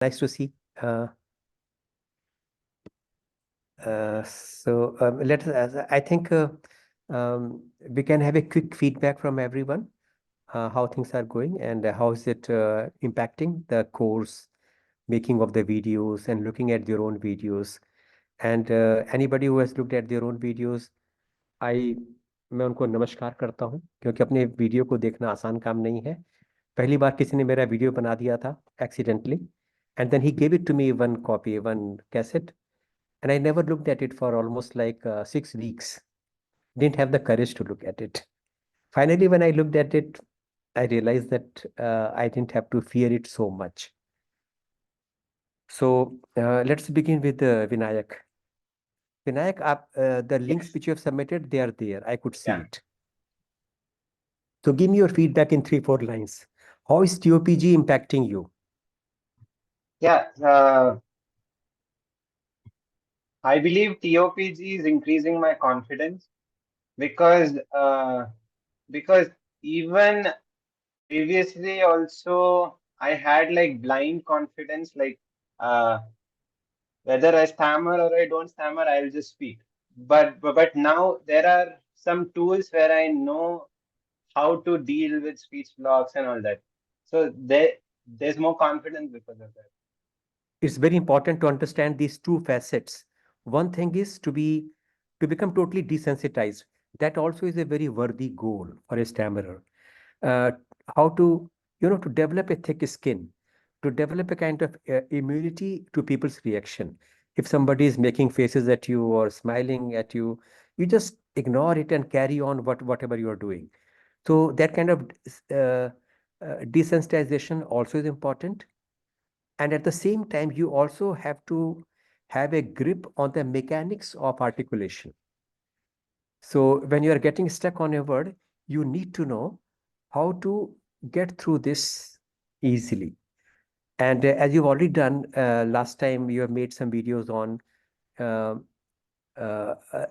Nice to see. Let us. I think we can have a quick feedback from everyone. How things are going and how is it impacting the course, making of the videos and looking at their own videos. And anybody who has looked at their own videos, I मैं उनको नमस्कार करता हूँ क्योंकि अपने video को देखना आसान काम नहीं है। पहली बार किसी ने मेरा वीडियो बना दिया था accidentally and then he gave it to me one copy one cassette and I never looked at it for almost like 6 weeks. Didn't have the courage to look at it. Finally, when I looked at it, I realized that I didn't have to fear it so much. So let's begin with Vinayak. Vinayak, the links Yes. which you have submitted, they are there. I could see Yeah. it. So give me your feedback in 3-4 lines. How is TOPG impacting you? Yeah. I believe TOPG is increasing my confidence because because even previously also I had like blind confidence, like uh, whether I stammer or I don't stammer, I'll just speak. But now there are some tools where I know how to deal with speech blocks and all that. So there's more confidence because of that. It's very important to understand these two facets. One thing is to become totally desensitized. That also is a very worthy goal for a stammerer. Uh, how to to develop a thick skin, to develop a kind of immunity to people's reaction. If somebody is making faces at you or smiling at you, you just ignore it and carry on whatever you are doing. So that kind of desensitization also is important, and at the same time you also have to have a grip on the mechanics of articulation. So when you are getting stuck on a word, you need to know how to get through this easily. And as you've already done last time, you have made some videos on uh,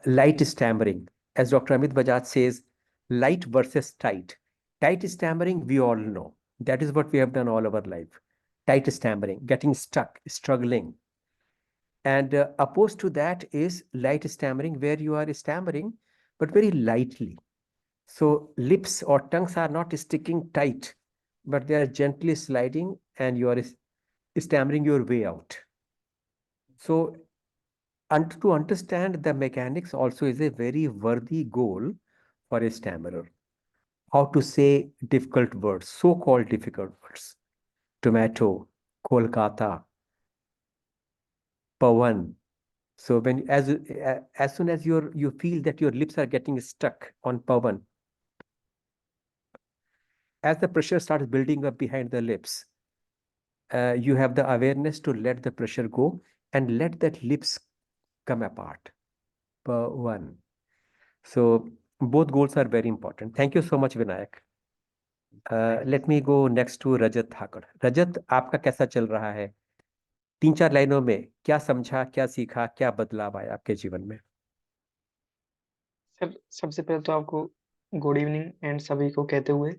light stammering. As Dr. Amit Bajaj says, light versus tight. Tight stammering, we all know. That is what we have done all our life. Tight stammering, getting stuck, struggling. And opposed to that is light stammering, where you are stammering, but very lightly. So lips or tongues are not sticking tight, but they are gently sliding and you are stammering your way out. So to understand the mechanics also is a very worthy goal for a stammerer. How to say difficult words, so-called difficult words. Tomato, Kolkata, Pawan. So when as soon as you feel that your lips are getting stuck on Pawan, as the pressure starts building up behind the lips, you have the awareness to let the pressure go and let that lips come apart. Pawan. So both goals are very important. Thank you so much, Vinayak. Let me go next to Rajat Thakur. Rajat, आपका कैसा चल रहा है? 3-4 लाइनों में क्या समझा, क्या सीखा, क्या बदलाव आया आपके जीवन में? सर सबसे पहले तो आपको गुड इवनिंग एंड सभी को कहते हुए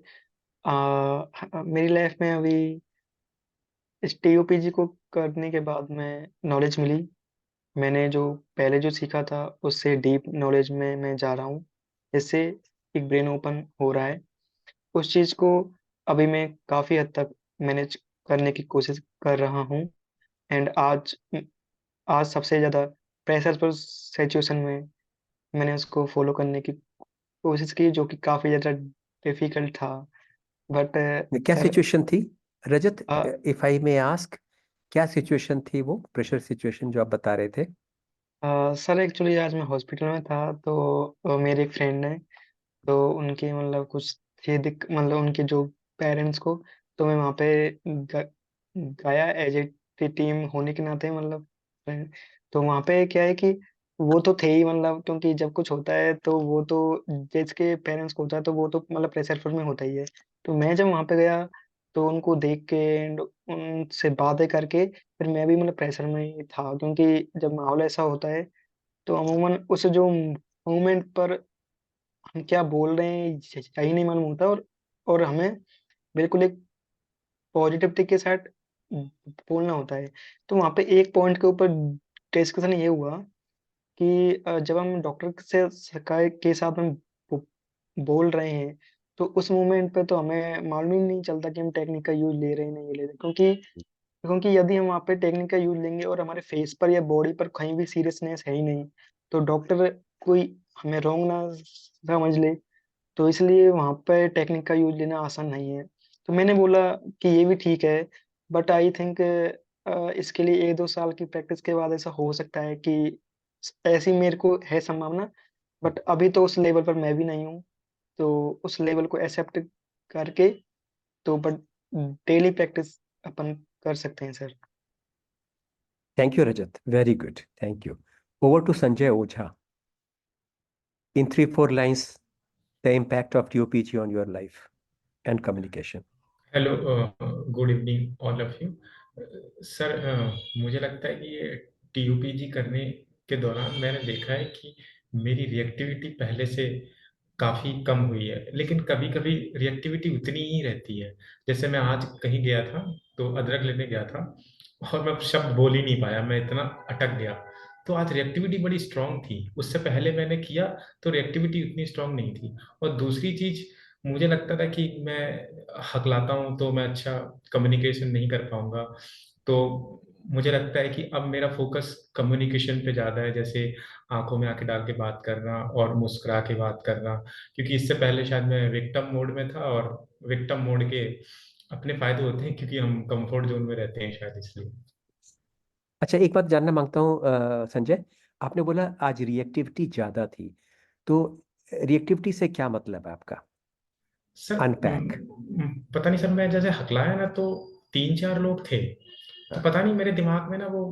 मेरी लाइफ में अभी इस टीओपीजी को करने के बाद में नॉलेज मिली। मैंने जो पहले जो सीखा था उससे डीप नॉलेज में मैं जा रहा हूँ, इससे एक ब्रेन ओपन हो रहा है। उस चीज़ को अभी मैं काफ़ी हद तक मैनेज करने की कोशिश कर रहा हूँ। एंड आज आज सबसे ज़्यादा प्रेशरफुल सिचुएशन में मैंने उसको फॉलो करने की कोशिश की, जो कि काफ़ी ज़्यादा डिफिकल्ट था। बट क्या सर सिचुएशन थी रजत, इफ आई मे आस्क? क्या सिचुएशन थी वो प्रेशर सिचुएशन जो आप बता रहे थे? सर एक्चुअली आज मैं हॉस्पिटल में था, तो मेरे एक फ्रेंड है, तो उनके मतलब कुछ थे मतलब उनके जो पेरेंट्स को, तो मैं वहाँ पे गया एज ए टीम होने के नाते, मतलब friend। तो वहाँ पे क्या है कि वो तो थे ही, मतलब क्योंकि जब कुछ होता है तो वो तो जिसके पेरेंट्स को होता है तो वो तो मतलब प्रेशरफुल में होता ही है। तो मैं जब वहाँ पे गया तो उनको देख के and उनसे बातें करके फिर मैं भी मतलब प्रेशर में ही था, क्योंकि जब माहौल ऐसा होता है तो अमूमन उस जो मोमेंट पर हम क्या बोल रहे हैं यही नहीं मालूम होता, और हमें बिल्कुल एक पॉजिटिविटी के साथ बोलना होता है। तो वहाँ पे एक पॉइंट के ऊपर डिस्कशन ये हुआ कि जब हम डॉक्टर से शिकायत के साथ हम बो- बोल रहे हैं, तो उस मोमेंट पे तो हमें मालूम ही नहीं चलता कि हम टेक्निक का यूज ले रहे हैं नहीं ले रहे हैं, क्योंकि यदि हम वहाँ पे टेक्निक का यूज लेंगे और हमारे फेस पर या बॉडी पर कहीं भी सीरियसनेस है ही नहीं, तो डॉक्टर कोई हमें रोंग ना समझ ले। तो इसलिए वहाँ पे टेक्निक का यूज लेना आसान नहीं है। तो मैंने बोला कि ये भी ठीक है, बट आई थिंक इसके लिए 1-2 साल की प्रैक्टिस के बाद ऐसा हो सकता है कि ऐसी मेरे को है संभावना। बट अभी तो उस लेवल पर मैं भी नहीं हूँ, तो उस लेवल को एक्सेप्ट करके तो बट डेली प्रैक्टिस अपन कर सकते हैं sir. Thank you, Rajat. Very good. Thank you. Over to Sanjay Oja. In 3-4 lines, the impact of TOPG on your life and communication. Hello, good evening all of you. Sir, मुझे लगता है कि ये टीयूपीजी करने के दौरान मैंने देखा है कि मेरी रिएक्टिविटी पहले से काफ़ी कम हुई है, लेकिन कभी-कभी रिएक्टिविटी उतनी ही रहती है। जैसे मैं आज कहीं गया था, तो अदरक लेने गया था और मैं शब्द बोल ही नहीं पाया, मैं इतना अटक गया। तो आज रिएक्टिविटी बड़ी स्ट्रांग थी, उससे पहले मैंने किया तो रिएक्टिविटी उतनी स्ट्रांग नहीं थी। और दूसरी चीज़, मुझे लगता था कि मैं हकलाता हूँ तो मैं अच्छा कम्युनिकेशन नहीं कर पाऊंगा। तो मुझे लगता है कि अब मेरा फोकस कम्युनिकेशन पे ज़्यादा है, जैसे आंखों में आंखें डाल के बात करना और मुस्कुरा के बात करना। क्योंकि इससे पहले शायद मैं विक्टिम मोड में था, और विक्टिम मोड के अपने फायदे होते हैं क्योंकि हम कंफर्ट जोन में रहते हैं, शायद इसलिए। अच्छा, एक बात जानना मांगता हूँ संजय। आपने बोला आज रिएक्टिविटी ज़्यादा थी, तो रिएक्टिविटी से क्या मतलब है आपका? Sir, unpack. पता नहीं सर, मैं जैसे हकलाया ना तो 3-4 लोग थे। तो हाँ, पता नहीं मेरे दिमाग में ना वो,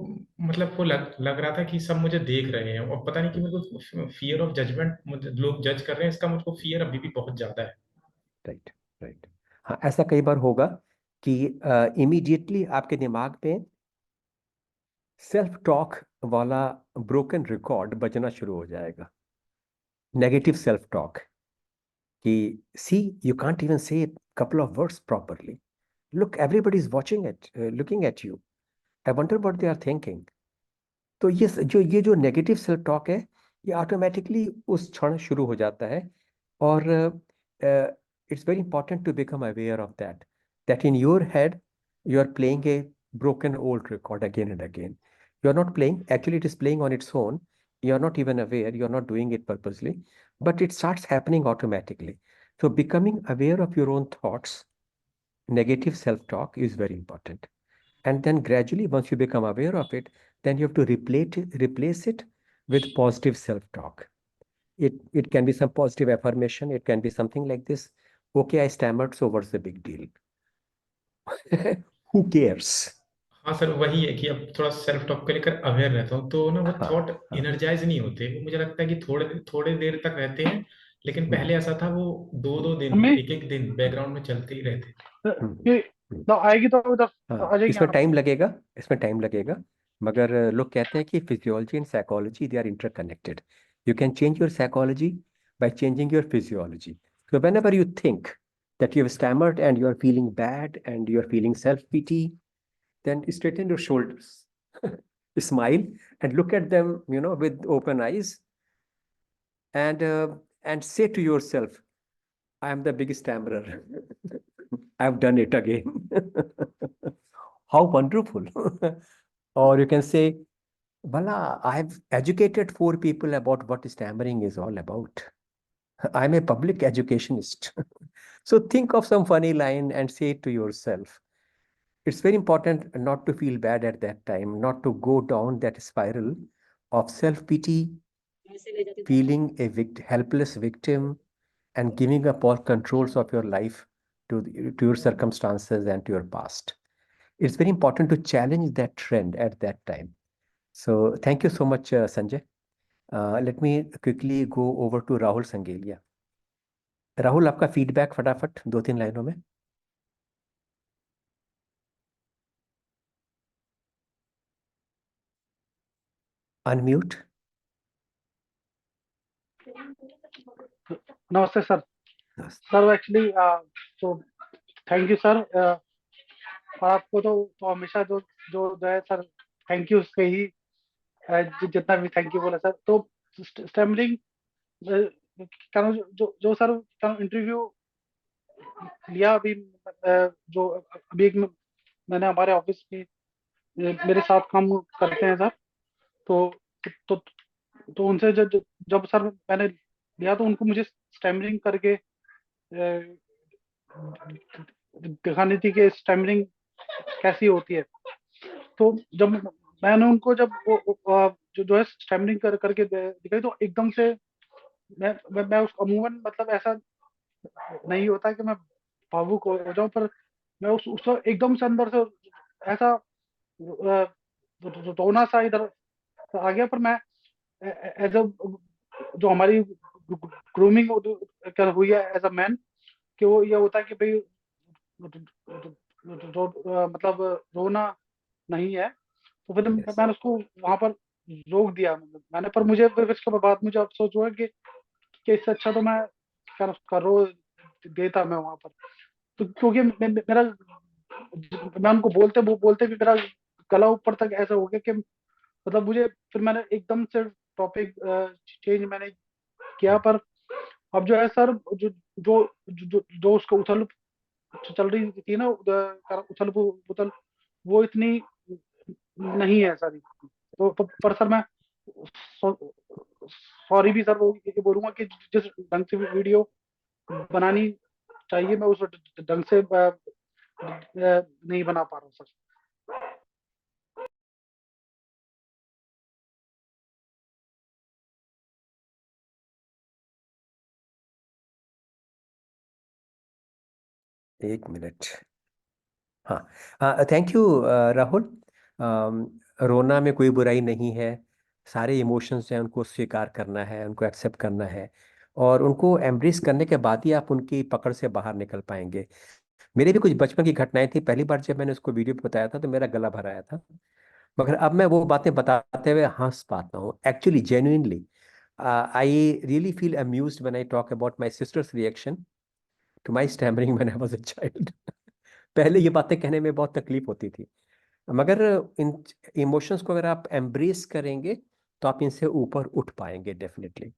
मतलब वो लग रहा था कि सब मुझे देख रहे हैं, और पता नहीं कि मेरे को फियर ऑफ जजमेंट, मुझे लोग जज कर रहे हैं, इसका मुझको फियर अभी भी बहुत ज्यादा है। Right, right. हाँ, ऐसा कई बार होगा कि इमीडिएटली आपके दिमाग में सेल्फ टॉक वाला ब्रोकन रिकॉर्ड बजना शुरू हो जाएगा। नेगेटिव सेल्फ टॉक कि see you can't even say couple of words properly, look everybody is watching at looking at you, I wonder what they are thinking. तो ये जो नेगेटिव सेल्फ टॉक है, ये ऑटोमेटिकली उस क्षण शुरू हो जाता है। और it's very important to become aware of that in your head you are playing a broken old record again and again. You are not playing, actually it is playing on its own. You are not even aware, you are not doing it purposely, but it starts happening automatically. So becoming aware of your own thoughts, negative self-talk, is very important. And then gradually, once you become aware of it, then you have to replace it with positive self-talk. It can be some positive affirmation. It can be something like this: okay, I stammered, so what's the big deal? Who cares? हाँ sir, वही है कि अब थोड़ा self talk को लेकर aware रहता हूँ, तो ना वो हाँ, थॉट हाँ। एनर्जाइज नहीं होते। वो मुझे लगता है कि थोड़े थोड़े देर तक रहते हैं, लेकिन हम्म, पहले ऐसा था, वो 2-2 दिन, मम्मी 1-1 दिन बैकग्राउंड में चलते ही रहते थे। हम्म, ये हम्म। तो आएगी तो इधर हाँ, आ जाएगी इसमें यहाँ पे। टाइम लगेगा, इसमें टाइम लगेगा। मगर लोग कहते हैं कि physiology and psychology, they are interconnected. You can change your psychology by changing your physiology. So whenever you think that you have stammered and you are feeling bad and you are feeling self-pity, then straighten your shoulders, smile, and look at them, with open eyes, and say to yourself, I am the biggest stammerer. I have done it again. How wonderful. Or you can say, Bala, I have educated 4 people about what stammering is all about. I'm a public educationist. So think of some funny line and say it to yourself. It's very important not to feel bad at that time, not to go down that spiral of self-pity, feeling a helpless victim, and giving up all controls of your life to your circumstances and to your past. It's very important to challenge that trend at that time. So thank you so much, Sanjay. Let me quickly go over to Rahul Sangelia. Rahul, आपका feedback फटाफट 2-3 लाइनों में। Unmute. नमस्ते sir. Sir actually तो thank you sir. और आपको तो हमेशा जो जो जो है सर, थैंक यू उसके ही जितना भी थैंक यू बोला सर। तो स्टैमरिंग क्या जो जो सर इंटरव्यू लिया अभी, जो अभी एक मैंने हमारे ऑफिस में मेरे साथ काम करते हैं सर। तो तो तो उनसे जब जब सर मैंने लिया, तो उनको मुझे स्टैमरिंग करके दिखानी थी कि स्टैमरिंग कैसी होती है। तो जब मैंने उनको जब जो है स्टैमरिंग करके दिखाई, तो एकदम से मैं उस अमूमन मतलब ऐसा नहीं होता कि मैं भावुक हो जाऊं, पर मैं उस वक्त एकदम से अंदर से ऐसा रोना सा इधर आ गया। पर मैं एज अ जो हमारी ग्रूमिंग हुई है एज अ मैन, कि वो ये होता है कि भाई मतलब रोना नहीं है। तो फिर Yes. मैंने उसको वहां पर रोक दिया मैंने। पर मुझे फिर इसके बाद मुझे अफसोस हुआ कि इससे अच्छा तो मैं क्या उसका रो देता मैं वहां पर। तो क्योंकि मेरा मैं उनको बोलते भी मेरा गला ऊपर तक ऐसा हो गया कि मतलब मुझे फिर मैंने एकदम से टॉपिक चेंज मैंने किया। पर अब जो है सर, जो जो जो उसका उथल चल रही थी ना, उथल पुथल, वो इतनी नहीं है सर। पर सर मैं सॉरी भी सर वो ये बोलूंगा कि जिस ढंग से वीडियो बनानी चाहिए, मैं उस ढंग से नहीं बना पा रहा हूँ सर। एक मिनट। हाँ, थैंक यू राहुल। रोना में कोई बुराई नहीं है। सारे इमोशंस हैं, उनको स्वीकार करना है, उनको एक्सेप्ट करना है, और उनको एम्ब्रेस करने के बाद ही आप उनकी पकड़ से बाहर निकल पाएंगे। मेरे भी कुछ बचपन की घटनाएं थी। पहली बार जब मैंने उसको वीडियो पे बताया था तो मेरा गला भर आया था, मगर अब मैं वो बातें बताते हुए हंस पाता हूँ, actually genuinely. I really feel amused when I talk about my sister's reaction to my stammering when I was a child. पहले ये बातें कहने में बहुत तकलीफ होती थी, मगर इन इमोशंस को अगर आप एम्ब्रेस करेंगे तो आप इनसे ऊपर उठ पाएंगे डेफिनेटली।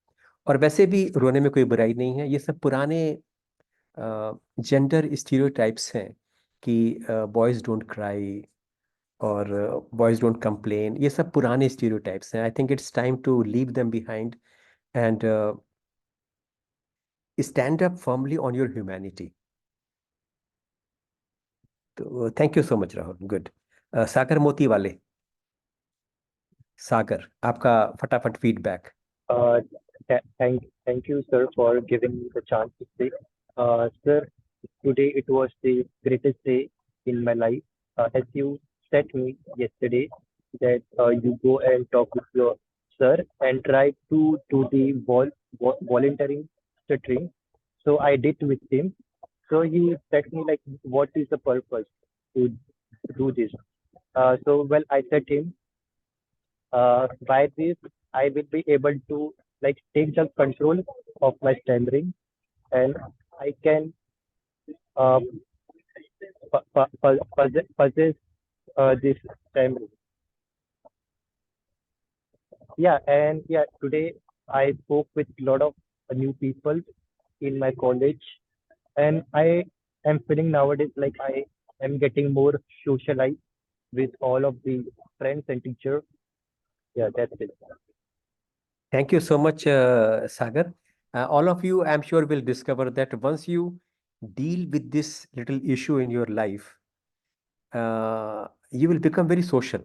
और वैसे भी रोने में कोई बुराई नहीं है। ये सब पुराने जेंडर स्टीरियोटाइप्स हैं कि बॉयज डोंट क्राई और बॉयज डोंट कंप्लेन। ये सब पुराने स्टीरियोटाइप्स हैं। I think it's time to leave them behind and stand up firmly on your humanity. तो thank you so much Rahul. Good. Sagar Moti वाले, सागर, आपका फटाफट feedback. Uh, thank you, sir, for giving me the chance to speak. Sir, today it was the greatest day in my life. As you said me yesterday that you go and talk with your sir and try to do the volunteering stuttering. So I did with him. So he said me like, what is the purpose to do this? Well, I said him by this, I will be able to like take the control of my stammering and I can uh, possess this stammering. Yeah, and yeah, today I spoke with a lot of new people in my college, and I am feeling nowadays like I am getting more socialized with all of the friends and teachers. Yeah, that's it. Thank you so much, Sagar. All of you, I'm sure, will discover that once you deal with this little issue in your life, you will become very social.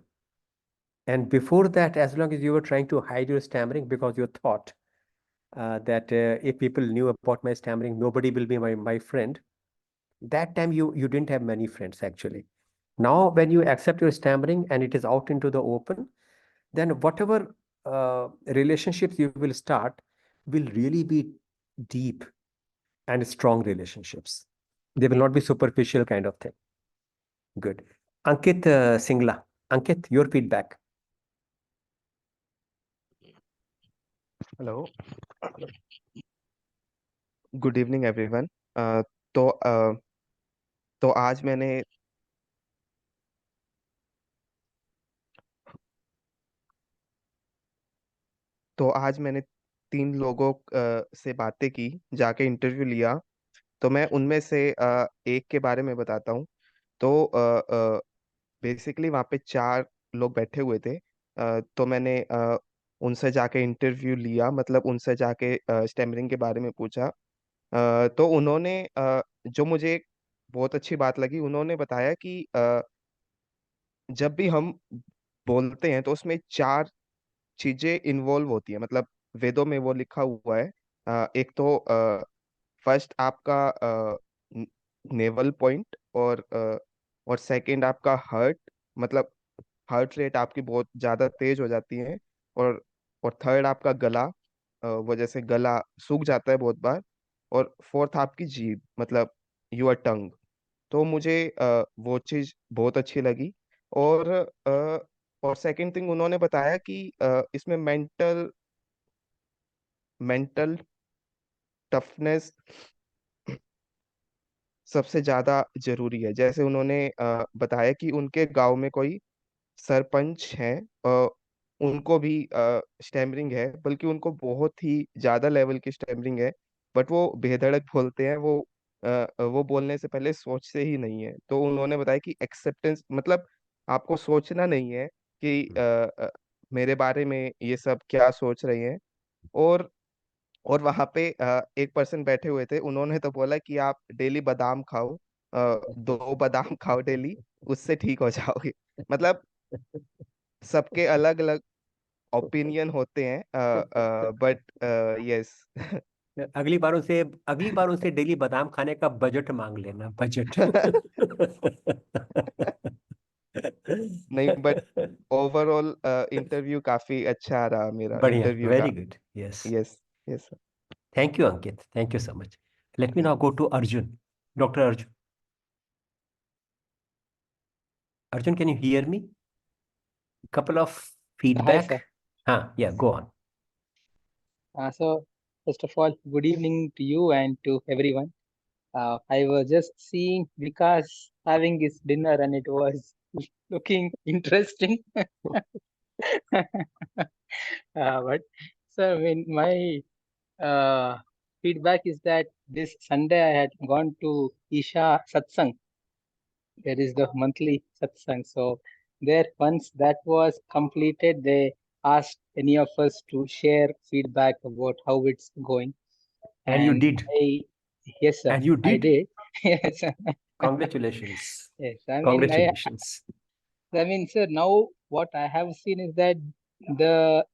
And before that, as long as you were trying to hide your stammering because you thought that if people knew about my stammering, nobody will be my friend, that time you didn't have many friends actually. Now, when you accept your stammering and it is out into the open, then whatever relationships you will start will really be deep and strong relationships. They will not be superficial kind of thing. Good. Ankit Singla. Ankit, your feedback. Hello, good evening everyone. तो तो आज मैंने तो आज मैंने 3 लोगों से बातें की, जाके इंटरव्यू लिया। तो मैं उनमें से एक के बारे में बताता हूँ। तो बेसिकली वहाँ पे 4 लोग बैठे हुए थे। तो मैंने उनसे जाके इंटरव्यू लिया, मतलब उनसे जाके स्टैमरिंग के बारे में पूछा। तो उन्होंने जो मुझे एक बहुत अच्छी बात लगी, उन्होंने बताया कि जब भी हम बोलते हैं तो उसमें 4 चीजें इन्वॉल्व होती है, मतलब वेदों में वो लिखा हुआ है। एक तो फर्स्ट आपका नेवल पॉइंट, और सेकंड आपका हार्ट, मतलब हार्ट रेट आपकी बहुत ज्यादा तेज हो जाती है। और और थर्ड आपका गला, वो जैसे गला सूख जाता है बहुत बार। और फोर्थ आपकी जीभ, मतलब योर टंग। तो मुझे वो चीज बहुत अच्छी लगी। और सेकंड थिंग उन्होंने बताया कि इसमें मेंटल मेंटल टफनेस सबसे ज्यादा जरूरी है। जैसे उन्होंने बताया कि उनके गांव में कोई सरपंच हैं, उनको भी स्टैमरिंग है, बल्कि उनको बहुत ही ज्यादा लेवल की स्टैमरिंग है। बट वो बेधड़क बोलते हैं, वो बोलने से पहले सोचते ही नहीं है। तो उन्होंने बताया कि एक्सेप्टेंस, मतलब आपको सोचना नहीं है कि मेरे बारे में ये सब क्या सोच रहे हैं। और और वहां पे एक पर्सन बैठे हुए थे, उन्होंने तो बोला कि आप डेली बादाम खाओ, 2 बादाम खाओ डेली, उससे ठीक हो जाओगे। मतलब सबके अलग अलग ओपिनियन होते हैं, बट यस। अगली बार उनसे डेली बादाम खाने का बजट मांग लेना, बजट। नहीं, बट ओवरऑल इंटरव्यू काफी अच्छा रहा मेरा बढ़िया, इंटरव्यू वेरी का। Good, yes. Yes, yes. Thank you Ankit, thank you so much. Let me now go to Arjun. Dr. Arjun. Arjun, can you hear me? Couple of Hi, sir. feedback. Yeah, go on. So, first of all, good evening to you and to everyone. I was just seeing Vikas having his dinner and it was looking interesting. But, so, I mean, my feedback is that this Sunday I had gone to Isha Satsang. There is the monthly satsang. So there, once that was completed, they asked any of us to share feedback about how it's going. And you And did. yes, sir, And you I did. did. Yes, Congratulations. yes. I mean, Congratulations. sir, now what I have seen is that the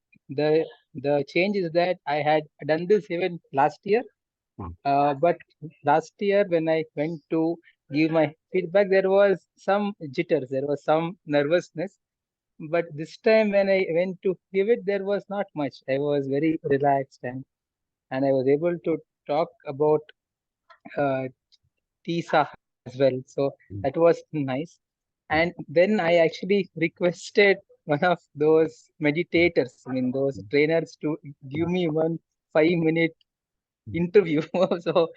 the the change is that I had done this even last year. But last year, when I went to give my feedback, there was some jitters, there was some nervousness. But this time, when I went to give it, there was not much. I was very relaxed and I was able to talk about uh, TISA as well. So that was nice. And then I actually requested one of those meditators, I mean, those trainers to give me one 5 minute interview. So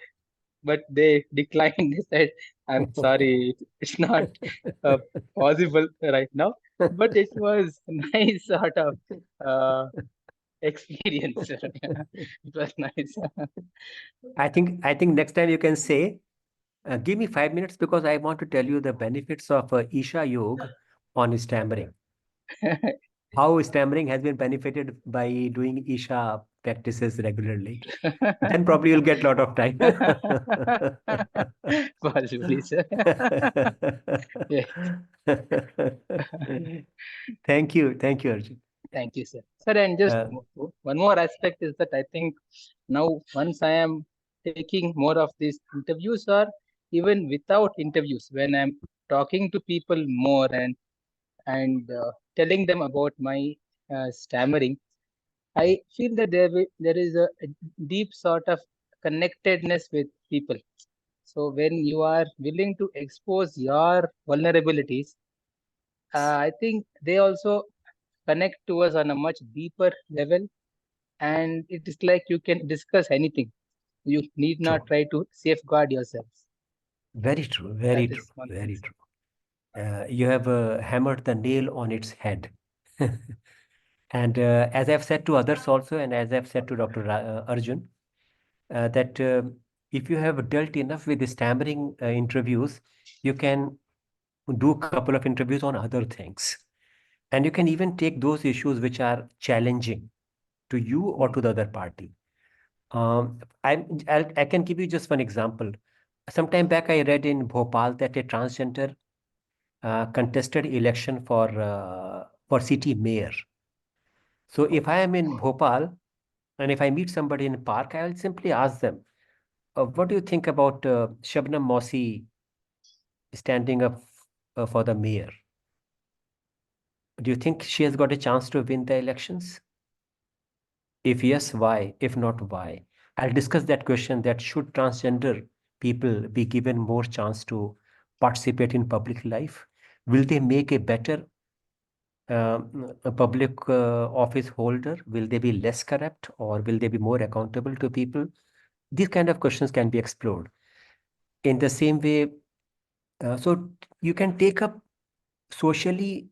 but they declined. They said, "I'm sorry, it's not uh, possible right now." But it was nice sort of uh, experience. It was nice. I think next time you can say, give me 5 minutes because I want to tell you the benefits of Isha Yoga on stammering. How stammering has been benefited by doing Isha practices regularly. Then probably you'll get a lot of time. Possibly, sir. Yeah. Thank you, Arjun. Thank you, sir. Sir, and just Uh, one more aspect is that I think now once I am taking more of these interviews or even without interviews, when I'm talking to people more and telling them about my stammering, I feel that there is a deep sort of connectedness with people. So when you are willing to expose your vulnerabilities, I think they also connect to us on a much deeper level, and it is like you can discuss anything. You need not true. try to safeguard yourselves. Very true. That Very true. is one thing. Very true. You have hammered the nail on its head. And as I've said to others also, and as I've said to Dr. Arjun, that if you have dealt enough with the stammering interviews, you can do a couple of interviews on other things. And you can even take those issues which are challenging to you or to the other party. I can give you just one example. Sometime back, I read in Bhopal that a transgender contested election for city mayor. So if I am in Bhopal and if I meet somebody in a park, I will simply ask them, what do you think about Shabnam Mossi standing up for the mayor? Do you think she has got a chance to win the elections? If yes, why? If not, why? I'll discuss that question, that should transgender people be given more chance to participate in public life? Will they make a better a public office holder? Will they be less corrupt, or will they be more accountable to people? These kind of questions can be explored. In the same way, so you can take up socially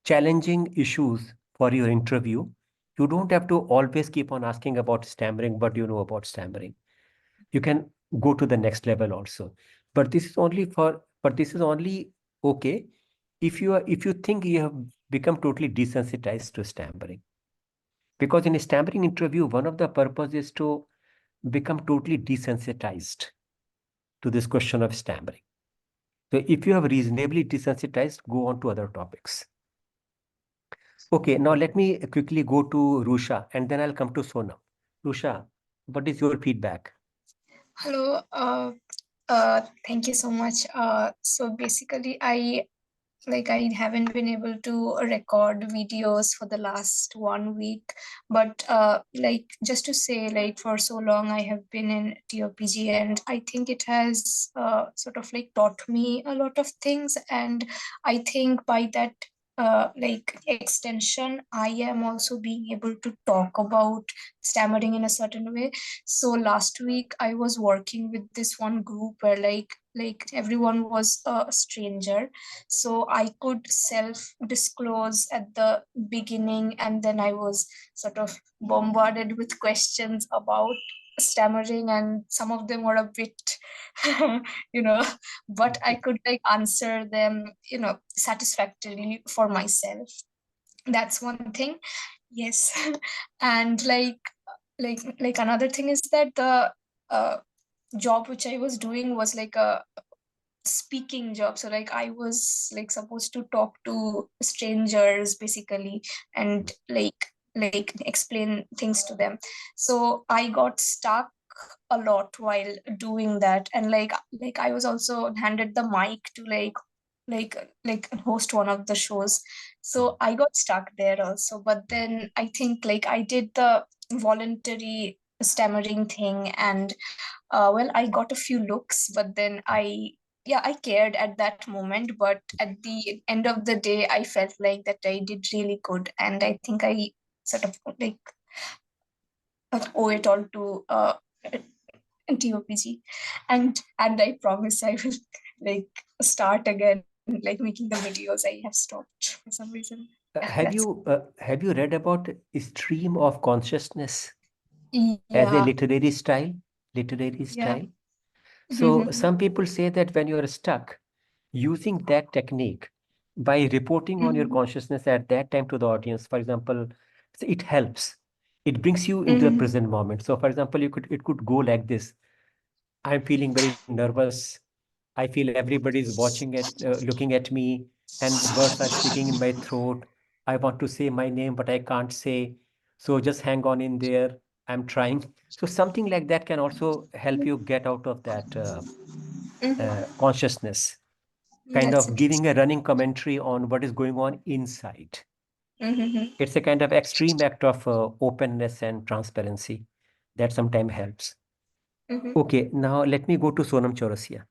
challenging issues for your interview. You don't have to always keep on asking about stammering, what do you know about stammering? You can go to the next level also. But this is only okay if you think you have become totally desensitized to stammering. Because in a stammering interview, one of the purpose is to become totally desensitized to this question of stammering. So if you have reasonably desensitized, go on to other topics. Okay, now let me quickly go to Rusha and then I'll come to Sonam. Rusha, what is your feedback? Hello, thank you so much. So basically, I haven't been able to record videos for the last 1 week, but just to say, like, for so long I have been in TOPG, and I think it has sort of like taught me a lot of things, and I think by that extension, I am also being able to talk about stammering in a certain way. So last week I was working with this one group where like everyone was a stranger, so I could self disclose at the beginning, and then I was sort of bombarded with questions about stammering, and some of them were a bit you know, but I could like answer them, you know, satisfactorily for myself. That's one thing. Yes. And like another thing is that the uh, job which I was doing was like a speaking job, so like I was like supposed to talk to strangers basically, and like explain things to them. So I got stuck a lot while doing that, and like I was also handed the mic to like host one of the shows, so I got stuck there also. But then I think like I did the voluntary stammering thing, and well, I got a few looks, but then yeah, I cared at that moment. But at the end of the day, I felt like that I did really good. And I think I sort of like owe it all to TOPG. And I promise I will like start again, like making the videos I have stopped for some reason. Yeah, that's Have you read about stream of consciousness as a yeah, literary style? Literary yeah. style. So some people say that when you are stuck, using that technique by reporting on your consciousness at that time to the audience, for example, so it helps. It brings you into the present moment. So, for example, it could go like this: I'm feeling very nervous. I feel everybody is looking at me, and words are sticking in my throat. I want to say my name, but I can't say. So just hang on in there. I'm trying. So something like that can also help you get out of that consciousness, kind That's of it. giving a running commentary on what is going on inside. Mm-hmm. It's a kind of extreme act of openness and transparency that sometimes helps. Mm-hmm. Okay, now let me go to Sonam Chaurasia.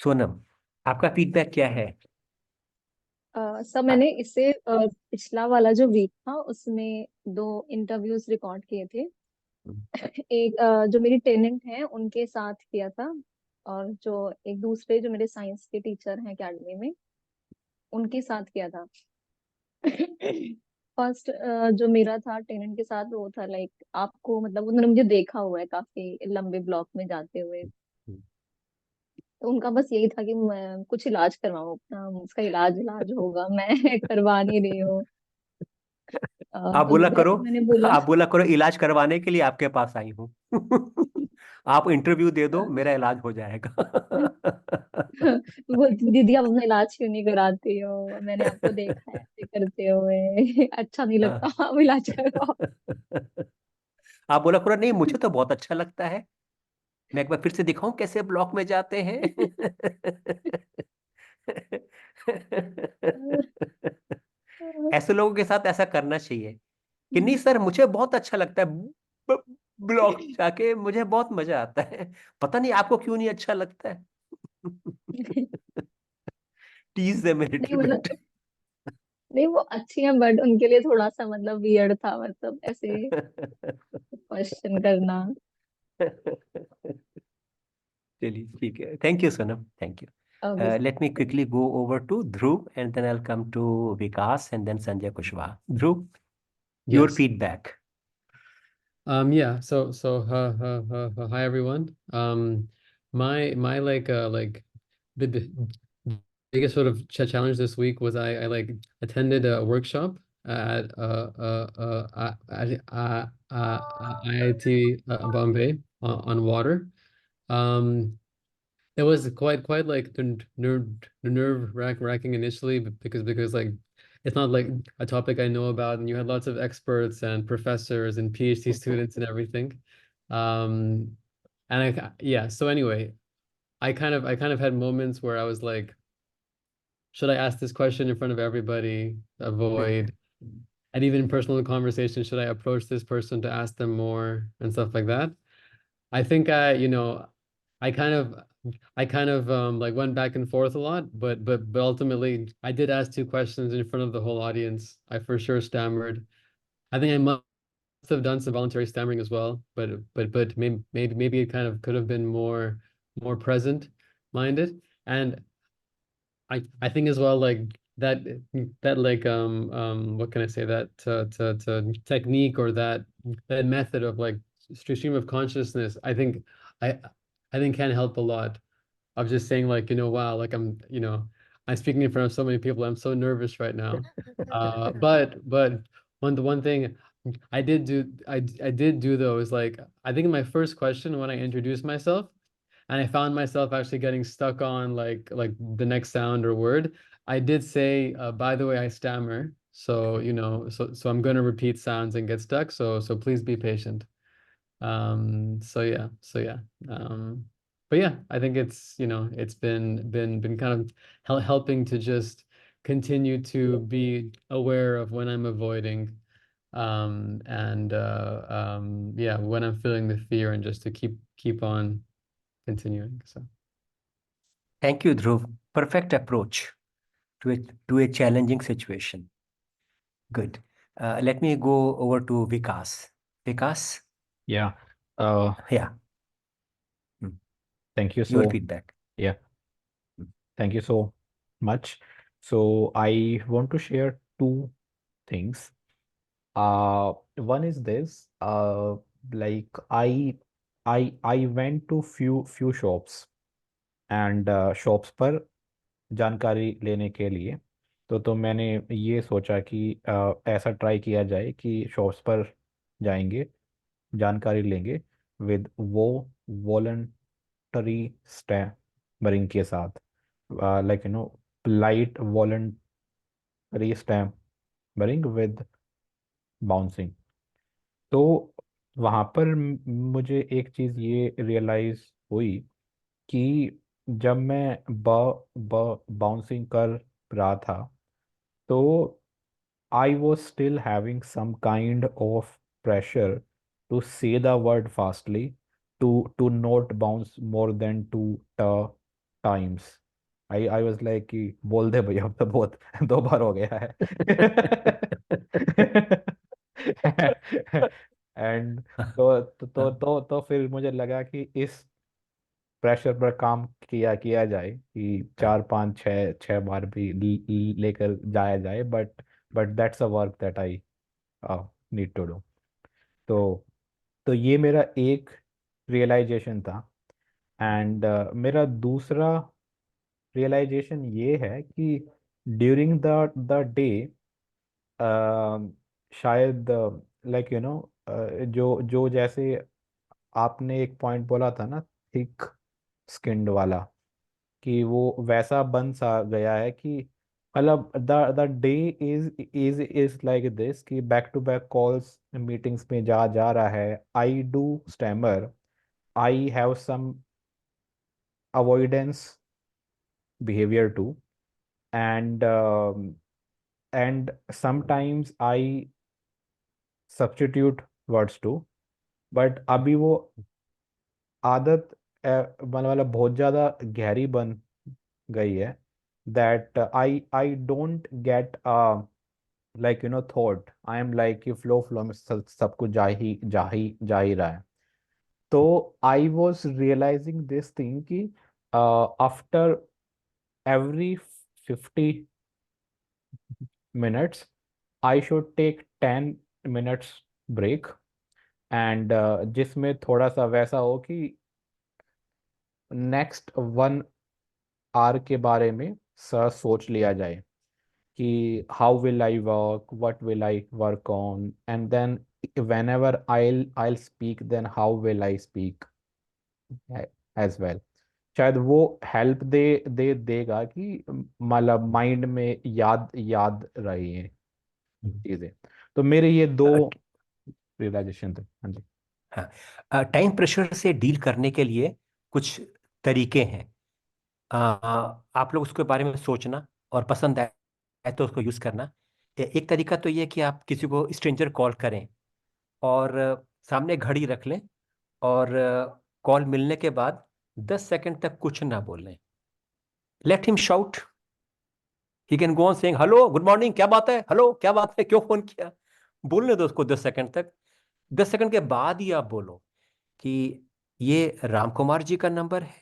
Sonam, आपका feedback क्या है? Sir मैंने इससे पिछला वाला जो week था उसमें 2 इंटरव्यूज रिकॉर्ड किए थे। एक जो मेरी टेनेंट है उनके साथ किया था, और जो एक दूसरे जो मेरे साइंस के टीचर हैं एकेडमी में, उनके साथ किया था। फर्स्ट जो मेरा था टेनेंट के साथ, वो था लाइक आपको मतलब उन्होंने मुझे देखा हुआ है काफी लंबे ब्लॉक में जाते हुए। तो उनका बस यही था कि मैं कुछ इलाज करवाऊँ अपना, उसका इलाज इलाज होगा, मैं करवा नहीं रही हूँ। आप तो बोला करो, जैसे मैंने बोला। आप बोला करो इलाज करवाने के लिए आपके पास आई हूँ। आप इंटरव्यू दे दो, मेरा इलाज हो जाएगा। वो दीदी आप अपना इलाज क्यों नहीं कराती हो, मैंने आपको देखा है ऐसे करते हुए। अच्छा नहीं लगता, हाँ। आप इलाज करवाओ। आप बोला करो नहीं, मुझे तो बहुत अच्छा लगता है, मैं एक बार फिर से दिखाऊं कैसे ब्लॉक में जाते हैं। ऐसे लोगों के साथ ऐसा करना चाहिए कि नहीं सर मुझे बहुत अच्छा लगता है, ब्लॉक जाके मुझे बहुत मजा आता है, पता नहीं आपको क्यों नहीं अच्छा लगता है। टीज देम a नहीं little bit. मतलब, नहीं वो अच्छी है बट उनके लिए थोड़ा सा मतलब वियर्ड था, मतलब ऐसे क्वेश्चन करना। चलिए ठीक है, thank you Sonam, thank you. Okay Let me quickly go over to Dhruv and then I'll come to Vikas and then Sanjay Kushwaha. Dhruv, your Yes. feedback. Yeah. Hi everyone. My like the biggest sort of challenge this week was I like attended a workshop at IIT Bombay on water. Um, it was quite like nerve wracking initially because like it's not like a topic I know about, and you had lots of experts and professors and PhD students and everything. Um, and yeah, so anyway, I kind of had moments where I was like, should I ask this question in front of everybody? Avoid. And even in personal conversation, should I approach this person to ask them more and stuff like that? I think I kind of like went back and forth a lot, but ultimately I did ask two questions in front of the whole audience. I for sure stammered. I think I must have done some voluntary stammering as well, but maybe it kind of could have been more present minded. And I think as well like that that like what can I say, that to technique, or that method of like stream of consciousness, I I think can help a lot, of just saying like, wow, like I'm speaking in front of so many people, I'm so nervous right now. But one thing I did do though is like, I think in my first question when I introduced myself, and I found myself actually getting stuck on like the next sound or word, I did say, by the way, I stammer. So, so I'm gonna repeat sounds and get stuck. So please be patient. So yeah. Um, but yeah, I think it's been kind of helping to just continue to be aware of when I'm avoiding, and yeah, when I'm feeling the fear, and just to keep on continuing. So Thank you, Dhruv. Perfect approach to a challenging situation. Good. Let me go over to Vikas. Vikas, Yeah. Uh, yeah, mm, thank you your so, feedback. yeah, Mm. thank you so much. So I want to share two things. One is this, like I went to few shops and shops पर जानकारी लेने के लिए, तो मैंने ये सोचा कि ऐसा ट्राई किया जाए कि शॉप्स पर जाएंगे, जानकारी लेंगे विद वो वॉलंटरी स्टैम्परिंग के साथ, like light voluntary stammering with bouncing. तो वहाँ पर मुझे एक चीज़ ये रियलाइज हुई कि जब मैं ब ब बाउंसिंग कर रहा था, तो I was still having some kind of pressure to say the word fastly, to not bounce more than times. I was like कि बोल दे भैया, अब तो बहुत 2 बार हो गया है। एंड तो फिर मुझे लगा कि इस प्रेशर पर काम किया जाए कि 4 5 6 6 बार भी लेकर जाया जाए, but that's a work that I need to do. तो तो ये मेरा एक रियलाइजेशन था। एंड मेरा दूसरा रियलाइजेशन ये है कि ड्यूरिंग द डे, शायद लाइक यू नो, जो जो जैसे आपने एक पॉइंट बोला था ना, थिक स्किन्ड वाला, कि वो वैसा बन सा गया है कि मतलब the day is like this कि back to back calls meetings में जा जा रहा है। I do stammer, I have some avoidance behavior too, and and sometimes I substitute words too, but अभी वो आदत मतलब बहुत ज़्यादा गहरी बन गई है, that I don't get like you know thought, I am like कि फ्लो में सब कुछ जा ही रहा है। तो I was realizing this thing कि after every 50 minutes I should take 10 minutes break, and जिसमें थोड़ा सा वैसा हो कि नेक्स्ट 1 आवर के बारे में सोच लिया जाए कि how will I work, what will I work on, and then whenever I'll speak, then how will I speak as well। शायद वो हेल्प देगा कि मतलब माइंड में याद याद रही है चीजें। तो मेरे ये 2 रियलाइजेशन थे। हाँ जी। हाँ, टाइम प्रेशर से डील करने के लिए कुछ तरीके हैं। आप लोग उसके बारे में सोचना और पसंद आए तो उसको यूज़ करना। एक तरीका तो ये है कि आप किसी को स्ट्रेंजर कॉल करें और सामने घड़ी रख लें और कॉल मिलने के बाद 10 सेकंड तक कुछ ना बोलें। Let him shout, he can go on saying hello good morning, क्या बात है, हेलो क्या बात है, क्यों फोन किया। बोलने दो उसको 10 सेकंड तक। 10 सेकंड के बाद ही आप बोलो कि ये राम कुमार जी का नंबर है,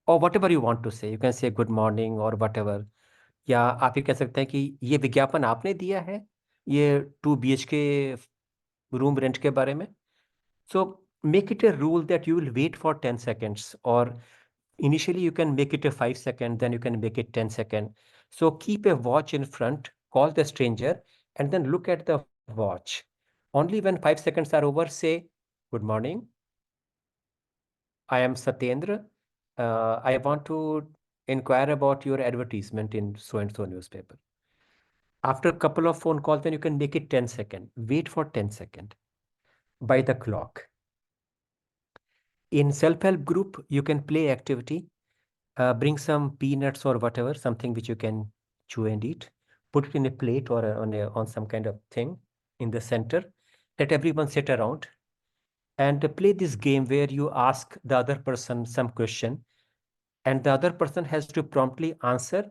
और whatever you want to say, you can say good morning और वट एवर। या आप ये कह सकते हैं कि ये विज्ञापन आपने दिया है, ये 2 BHK रूम रेंट के बारे में। So make it a rule that you will wait for 10 seconds, or initially you can make it a 5 second, then you can make it 10 second. So keep a watch in front, call the stranger, and then look at the watch. Only when 5 seconds are over, say, good morning, I am Satyendra. I want to inquire about your advertisement in so and so newspaper. After a couple of phone calls, then you can make it 10 second. Wait for 10 second by the clock. In self-help group, you can play activity, bring some peanuts or whatever, something which you can chew and eat, put it in a plate or on some kind of thing in the center. Let everyone sit around and play this game where you ask the other person some question, and the other person has to promptly answer,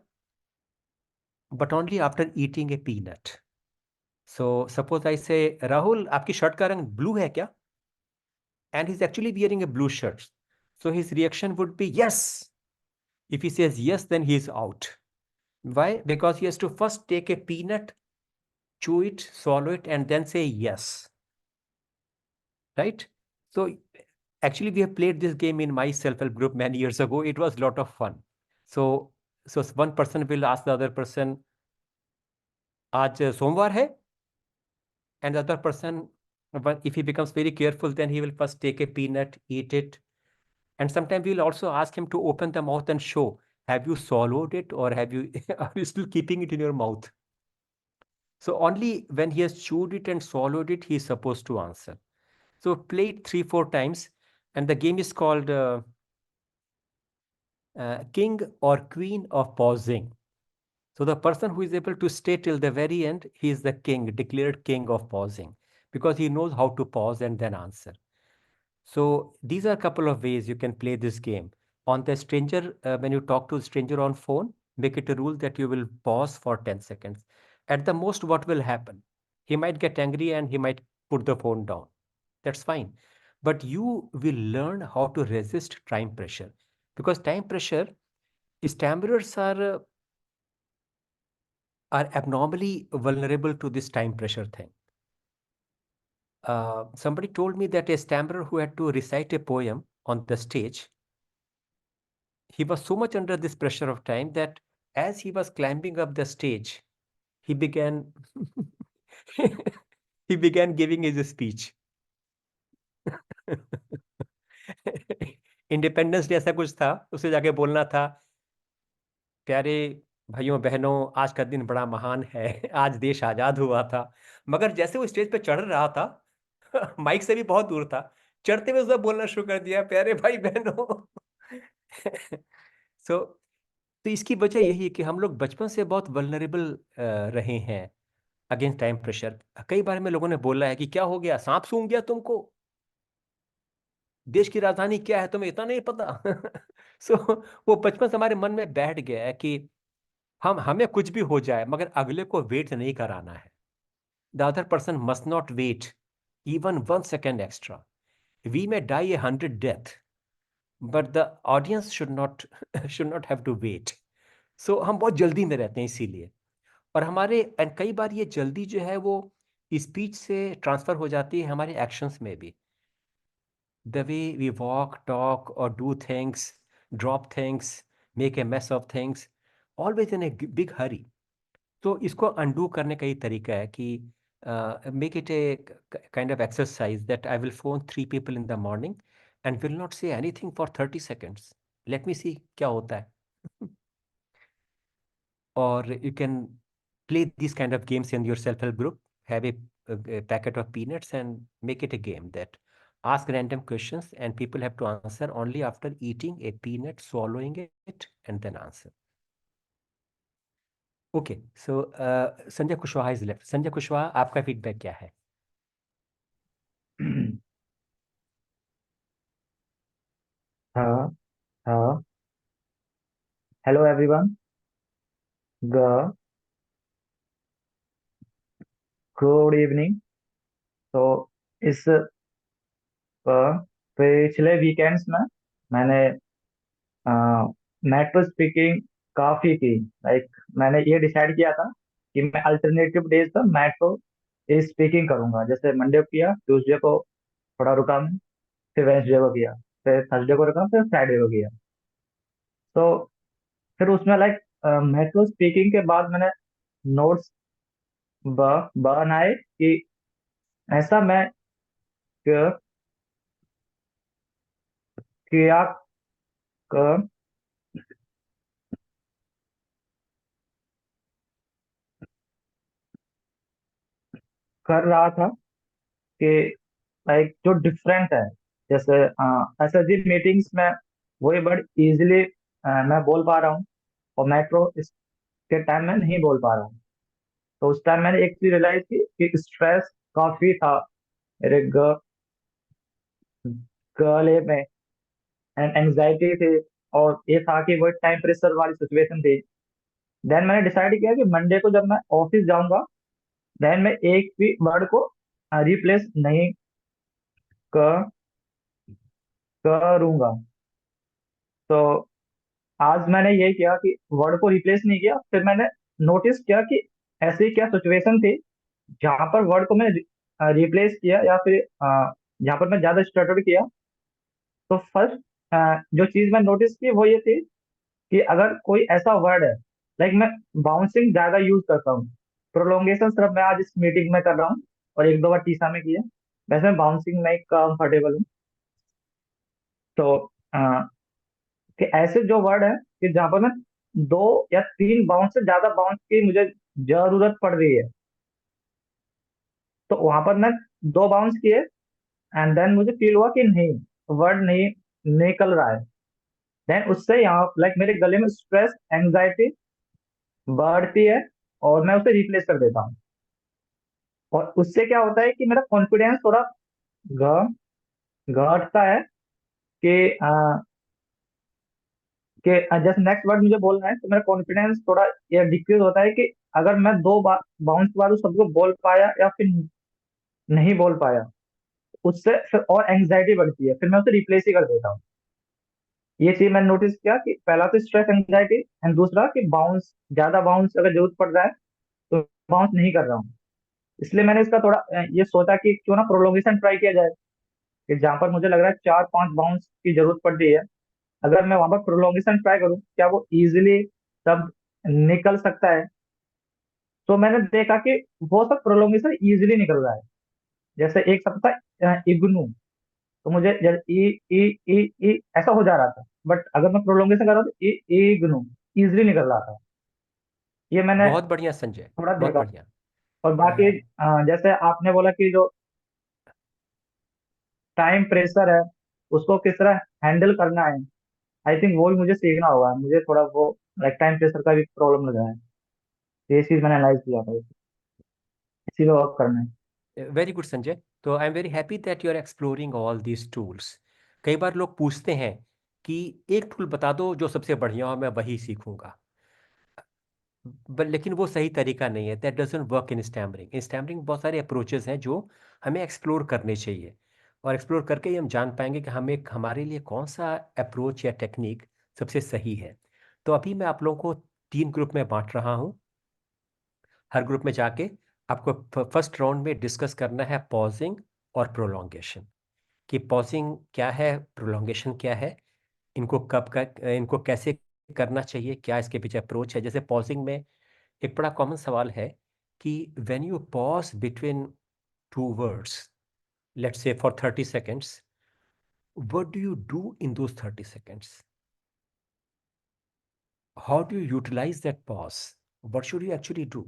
but only after eating a peanut. So suppose I say, Rahul, आपकी shirt का रंग blue है क्या? And he's actually wearing a blue shirt. So his reaction would be yes. If he says yes, then he is out. Why? Because he has to first take a peanut, chew it, swallow it, and then say yes. Right? So actually, we have played this game in my self-help group many years ago. It was a lot of fun. So one person will ask the other person, आज सोमवार है? And the other person, if he becomes very careful, then he will first take a peanut, eat it. And sometimes we'll also ask him to open the mouth and show, have you swallowed it, or are you still keeping it in your mouth? So only when he has chewed it and swallowed it, he is supposed to answer. So play it 3-4 times, and the game is called King or Queen of Pausing. So the person who is able to stay till the very end, he is the king, declared king of pausing, because he knows how to pause and then answer. So these are a couple of ways you can play this game. On the stranger, when you talk to a stranger on phone, make it a rule that you will pause for 10 seconds. At the most, what will happen? He might get angry and he might put the phone down. That's fine. but you will learn how to resist time pressure, because time pressure, stammerers are abnormally vulnerable to this time pressure thing. Somebody told me that a stammerer who had to recite a poem on the stage, he was so much under this pressure of time that as he was climbing up the stage, he began he began giving his speech. Independence day ऐसा कुछ था, उसे जाके बोलना था, प्यारे भाइयों बहनों, आज का दिन बड़ा महान है, आज देश आजाद हुआ था। मगर जैसे वो स्टेज पे चढ़ रहा था, माइक से भी बहुत दूर था, चढ़ते हुए उसने बोलना शुरू कर दिया, प्यारे भाई बहनों। सो तो इसकी वजह यही है कि हम लोग बचपन से बहुत वल्नरेबल रहे हैं अगेंस्ट टाइम प्रेशर। कई बार में लोगों ने बोला है कि क्या हो गया, सांप सूंघ गया तुमको, देश की राजधानी क्या है तुम्हें इतना नहीं पता। सो वो बचपन से हमारे मन में बैठ गया है कि हमें कुछ भी हो जाए मगर अगले को वेट नहीं कराना है। The other person must not wait even 1 second extra. We may die 100 death, but the audience should not have to wait. So हम बहुत जल्दी में रहते हैं इसीलिए, और हमारे कई बार ये जल्दी जो है वो स्पीच से ट्रांसफर हो जाती है हमारे एक्शंस में भी। The way we walk, talk, or do things, drop things, make a mess of things, always in a big hurry. तो इसको undo करने का ही तरीका है कि make it a kind of exercise that I will phone 3 people in the morning and will not say anything for 30 seconds. Let me see क्या होता है। Or you can play these kind of games in your self-help group. Have a packet of peanuts and make it a game that ask random questions and people have to answer only after eating a peanut, swallowing it, and then answer. Okay, so Sanjay Kushwaha is left. Sanjay Kushwaha, आपका feedback क्या है? हाँ हाँ hello everyone. Good evening. तो इस पिछले weekends में मैंने मेट्रो स्पीकिंग काफी की। लाइक मैंने ये डिसाइड किया था कि मैं अल्टरनेटिव डेज पर मेट्रो स्पीकिंग करूंगा। जैसे मंडे को किया, ट्यूसडे को थोड़ा रुका मैं, फिर वेंसडे को किया, फिर थर्सडे को रुका, फिर फ्राइडे को किया। तो फिर उसमें लाइक मेट्रो स्पीकिंग के बाद मैंने नोट्स बनाए कि ऐसा मैं क- किया क- कर रहा था कि लाइक जो डिफरेंट है। जैसे ऐसे जी मीटिंग्स में वही बड़ी इजीली मैं बोल पा रहा हूँ, और मेट्रो इसके टाइम में नहीं बोल पा रहा हूँ। तो उस टाइम मैंने एक चीज रियलाइज की कि स्ट्रेस काफी था मेरे गले में, एंड एंजाइटी थी, और ये था कि वो टाइम प्रेशर वाली सिचुएशन थी। देन मैंने डिसाइड किया कि मंडे को जब मैं ऑफिस जाऊंगा, देन मैं एक भी वर्ड को रिप्लेस नहीं क- करूंगा। तो आज मैंने ये किया कि वर्ड को रिप्लेस नहीं किया। फिर मैंने नोटिस किया कि ऐसी क्या सिचुएशन थी जहां पर वर्ड को मैंने रिप्लेस किया, या फिर जहां पर मैं ज्यादा स्टटर किया। तो फर्स्ट जो चीज मैं नोटिस की वो ये थी कि अगर कोई ऐसा वर्ड है, लाइक मैं बाउंसिंग ज्यादा यूज करता हूँ। प्रोलोंगेशन सिर्फ मैं आज इस मीटिंग में कर रहा हूँ, और एक दो बार टीसा में किया। वैसे मैं बाउंसिंग में कंफर्टेबल हूँ। तो अ, कि ऐसे जो वर्ड है कि जहां पर मैं 2 या 3 बाउंस से ज्यादा बाउंस की मुझे जरूरत पड़ रही है, तो वहां पर मैं 2 बाउंस किए, एंड देन मुझे फील हुआ कि नहीं, वर्ड नहीं निकल रहा है। देन उससे यहाँ लाइक मेरे गले में स्ट्रेस एंजाइटी बढ़ती है, और मैं उसे रिप्लेस कर देता हूँ। और उससे क्या होता है कि मेरा कॉन्फिडेंस थोड़ा घ- घटता है कि जैसे नेक्स्ट वर्ड मुझे बोलना है, तो मेरा कॉन्फिडेंस थोड़ा ये डिक्रीज होता है कि अगर मैं 2 बाउंस के बाद उस शब्द को बोल पाया या फिर नहीं बोल पाया, उससे फिर और एंग्जाइटी बढ़ती है, फिर मैं उसे रिप्लेस ही कर देता हूँ। ये चीज मैंने नोटिस किया कि पहला तो स्ट्रेस एंग्जाइटी, एंड दूसरा कि ज्यादा बाउंस अगर जरूरत पड़ जाए तो बाउंस नहीं कर रहा हूँ। इसलिए मैंने इसका थोड़ा ये सोचा कि क्यों ना प्रोलोंगेशन ट्राई किया जाए, कि जहाँ पर मुझे लग रहा है 4-5 बाउंस की जरूरत पड़ रही है, अगर मैं वहां पर प्रोलोंगेशन ट्राई करूँ, क्या वो इजिली सब निकल सकता है? तो मैंने देखा कि वो सब प्रोलोंगेशन इजिली निकल रहा है। जैसे एक शब्द था इग्नू, तो मुझे ई ई ई ई ऐसा हो जा रहा था, बट अगर मैं प्रोलोंगेशन कर रहा था इग्नू इजिली निकल रहा था। ये मैंने बहुत बढ़िया संजय, थोड़ा बहुत देखा। बढ़िया। और बाकी अ, जैसे आपने बोला कि जो टाइम प्रेशर है उसको किस तरह हैंडल करना है, आई थिंक वो भी मुझे सीखना होगा। मुझे थोड़ा वो लाइक टाइम प्रेशर का भी प्रॉब्लम लगा है, तो ये चीज मैंने एनालाइज किया था, इसी पे वर्क करना है। Very good Sanjay. तो I am very happy that you are exploring all these tools. कई बार लोग पूछते हैं कि एक टूल बता दो जो सबसे बढ़िया हो, मैं वही सीखूंगा। लेकिन वो सही तरीका नहीं है। That doesn't work in stammering. In stammering बहुत सारे अप्रोचेस हैं जो हमें एक्सप्लोर करने चाहिए, और एक्सप्लोर करके ही हम जान पाएंगे कि हमारे लिए कौन सा अप्रोच या टेक्निक सबसे सही है। तो अभी मैं आप लोगों को 3 ग्रुप में बांट रहा हूँ। हर ग्रुप में जाके आपको फर्स्ट राउंड में डिस्कस करना है पॉजिंग और प्रोलॉन्गेशन, कि पॉजिंग क्या है, प्रोलॉन्गेशन क्या है, इनको कैसे करना चाहिए, क्या इसके पीछे अप्रोच है। जैसे पॉजिंग में एक बड़ा कॉमन सवाल है कि when you pause between 2 words, let's say for 30 seconds, what do you do in those 30 seconds? How do you utilize that pause? What should you actually do?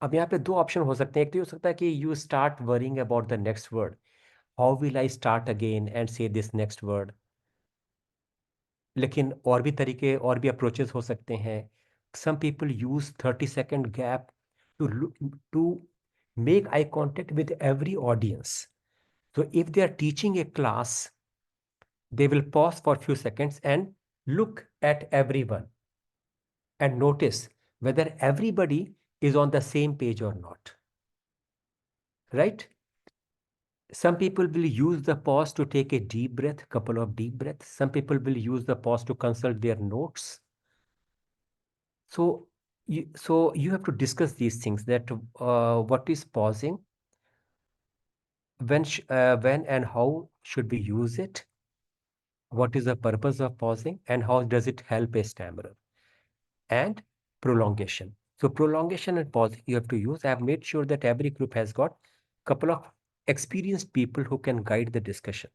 अब यहाँ पे 2 ऑप्शन हो सकते हैं। एक तो ये हो सकता है कि you start worrying about the next word, how will I start again and से दिस नेक्स्ट वर्ड। लेकिन और भी तरीके, और भी अप्रोचेस हो सकते हैं। Some people use 30 second gap to to make eye contact with every audience. So if they are teaching a class, they will pause for a few seconds and look at everyone and notice whether everybody is on the same page or not. Right? Some people will use the pause to take a deep breath, couple of deep breaths. Some people will use the pause to consult their notes. So you have to discuss these things, that what is pausing, when and how should we use it, what is the purpose of pausing, and how does it help a stammerer, and prolongation. So prolongation and pausing you have to use. I have made sure that every group has got couple of experienced people who can guide the discussion.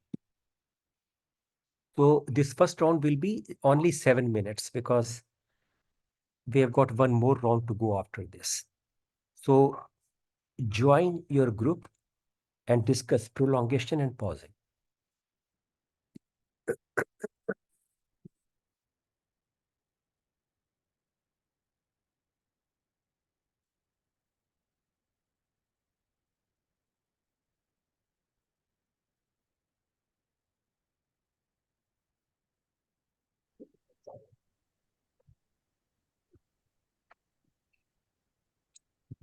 So this first round will be only 7 minutes because we have got one more round to go after this. So join your group and discuss prolongation and pausing.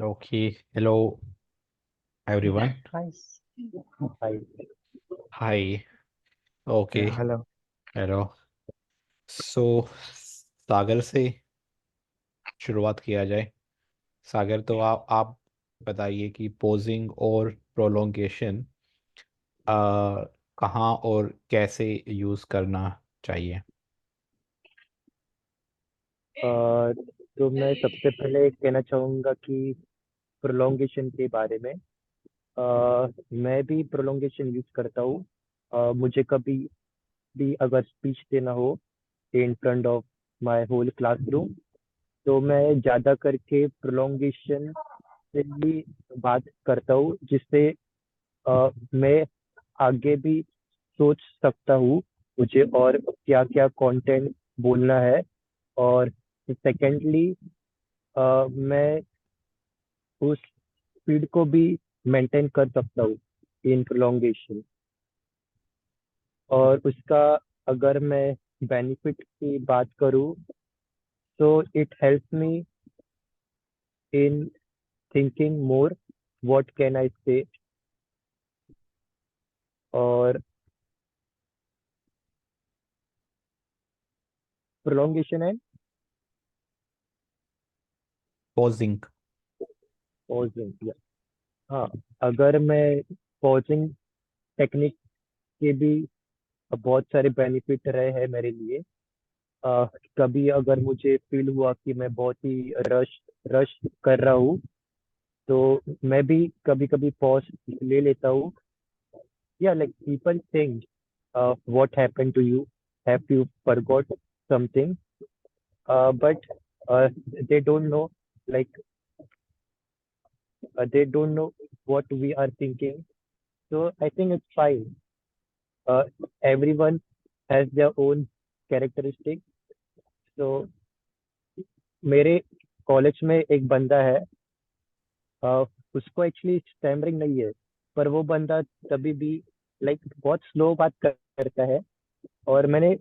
Okay. Hello, everyone. Nice. Hi. Hi. Yeah, Okay. hello. Hello. So, सागर से शुरुआत किया जाए। सागर, तो आप बताइए कि posing और prolongation कहाँ और कैसे यूज़ करना चाहिए। तो मैं सबसे पहले कहना चाहूँगा कि प्रोलोंगेशन के बारे में, मैं भी प्रोलोंगेशन यूज करता हूँ। मुझे कभी भी अगर स्पीच देना हो in front of my whole classroom, तो मैं ज़्यादा करके प्रोलोंगेशन से ही बात करता हूँ, जिससे मैं आगे भी सोच सकता हूँ मुझे और क्या क्या कंटेंट बोलना है। और सेकेंडली, मैं उस स्पीड को भी मेंटेन कर सकता हूँ इन प्रोलोंगेशन। और उसका अगर मैं बेनिफिट की बात करूँ, तो it helps me in thinking more, what can I से, और प्रोलोंगेशन एंड पॉजिंग। पॉजिंग। हाँ, अगर मैं पॉजिंग टेक्निक के भी बहुत सारे बेनिफिट रहे हैं मेरे लिए। अ, कभी अगर मुझे फील हुआ कि मैं बहुत ही रश रश कर रहा हूँ, तो मैं भी कभी कभी पॉज ले लेता हूँ। या like people think what happened to you, have you forgot something, but they don't know, like they don't know what we are thinking. So I think it's fine. uh, Everyone has their own characteristic. So मेरे college में एक बंदा है, उसको actually stammering नहीं है, पर वो बंदा कभी भी लाइक बहुत स्लो बात करता है। और मैंने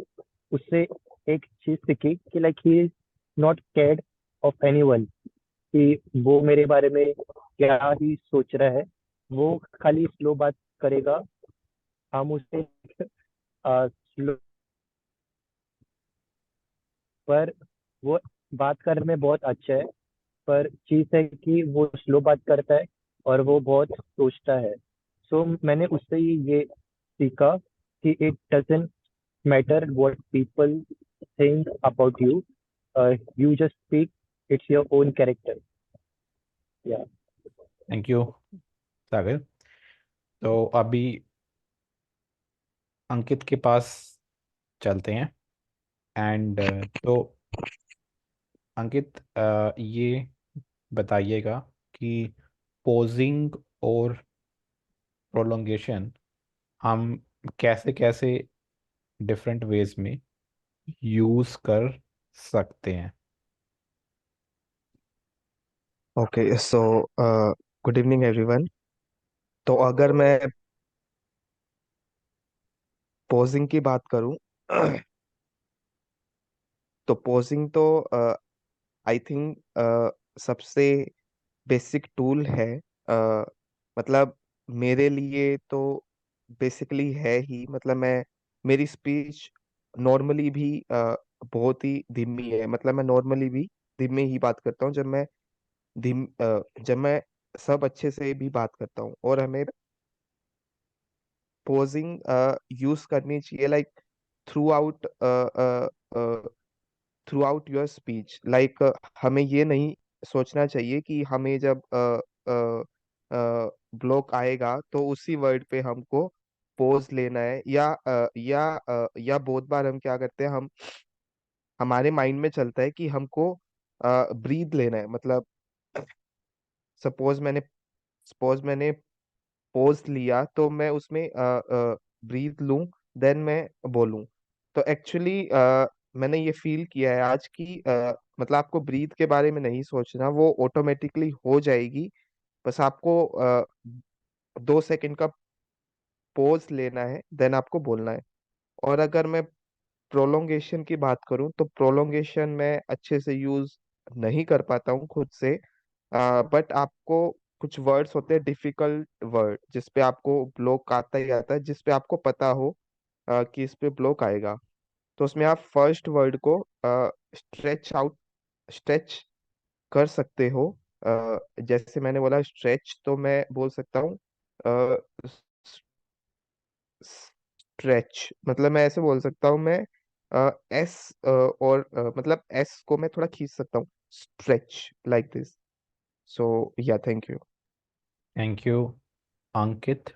उससे एक चीज सीखी कि like he is not cared of anyone, कि वो मेरे बारे में क्या ही सोच रहा है। वो खाली स्लो बात करेगा, हम उसे स्लो, पर वो बात करने में बहुत अच्छा है। पर चीज है कि वो स्लो बात करता है और वो बहुत सोचता है। सो मैंने उससे ये सीखा कि it doesn't matter what people think about you, you just speak, it's your own character. या थैंक यू सागर। तो अभी अंकित के पास चलते हैं। एंड तो अंकित, ये बताइएगा कि पोजिंग और प्रोलोंगेशन हम कैसे कैसे डिफरेंट वेज में यूज कर सकते हैं। Okay, so good evening everyone. तो अगर मैं पोजिंग की बात करूं तो पोजिंग तो आई थिंक सबसे बेसिक टूल है। अ, मतलब मेरे लिए तो बेसिकली है ही। मतलब मैं, मेरी स्पीच नॉर्मली भी बहुत ही धीमी है। मतलब मैं नॉर्मली भी धीमे ही बात करता हूँ जब मैं सब अच्छे से भी बात करता हूँ। और हमें पोजिंग यूज करनी चाहिए like through out through out your speech. Like हमें ये नहीं सोचना चाहिए कि हमें जब ब्लॉक आएगा तो उसी वर्ड पे हमको पोज लेना है। या बहुत बार हम क्या करते हैं, हम हमारे माइंड में चलता है कि हमको ब्रीद लेना है। मतलब सपोज मैंने सपोज मैंने पोज लिया तो मैं उसमें ब्रीथ लूं, देन मैं बोलूं। तो एक्चुअली मैंने ये फील किया है आज की, मतलब आपको ब्रीथ के बारे में नहीं सोचना, वो ऑटोमेटिकली हो जाएगी। बस आपको 2 सेकंड का पोज लेना है, देन आपको बोलना है। और अगर मैं प्रोलोंगेशन की बात करूं तो प्रोलोंगेशन मैं अच्छे से यूज नहीं कर पाता हूं खुद से। बट आपको कुछ वर्ड्स होते हैं, डिफिकल्ट वर्ड, जिस पे आपको ब्लॉक आता ही आता है, जिस पे आपको पता हो कि इस पे ब्लॉक आएगा। तो उसमें आप फर्स्ट वर्ड को स्ट्रेच कर सकते हो। जैसे मैंने बोला स्ट्रेच, तो मैं बोल सकता हूँ स्ट्रेच। मतलब मैं ऐसे बोल सकता हूँ, मैं एस और मतलब एस को मैं थोड़ा खींच सकता हूँ, stretch like this. So yeah, thank you. Thank you Ankit.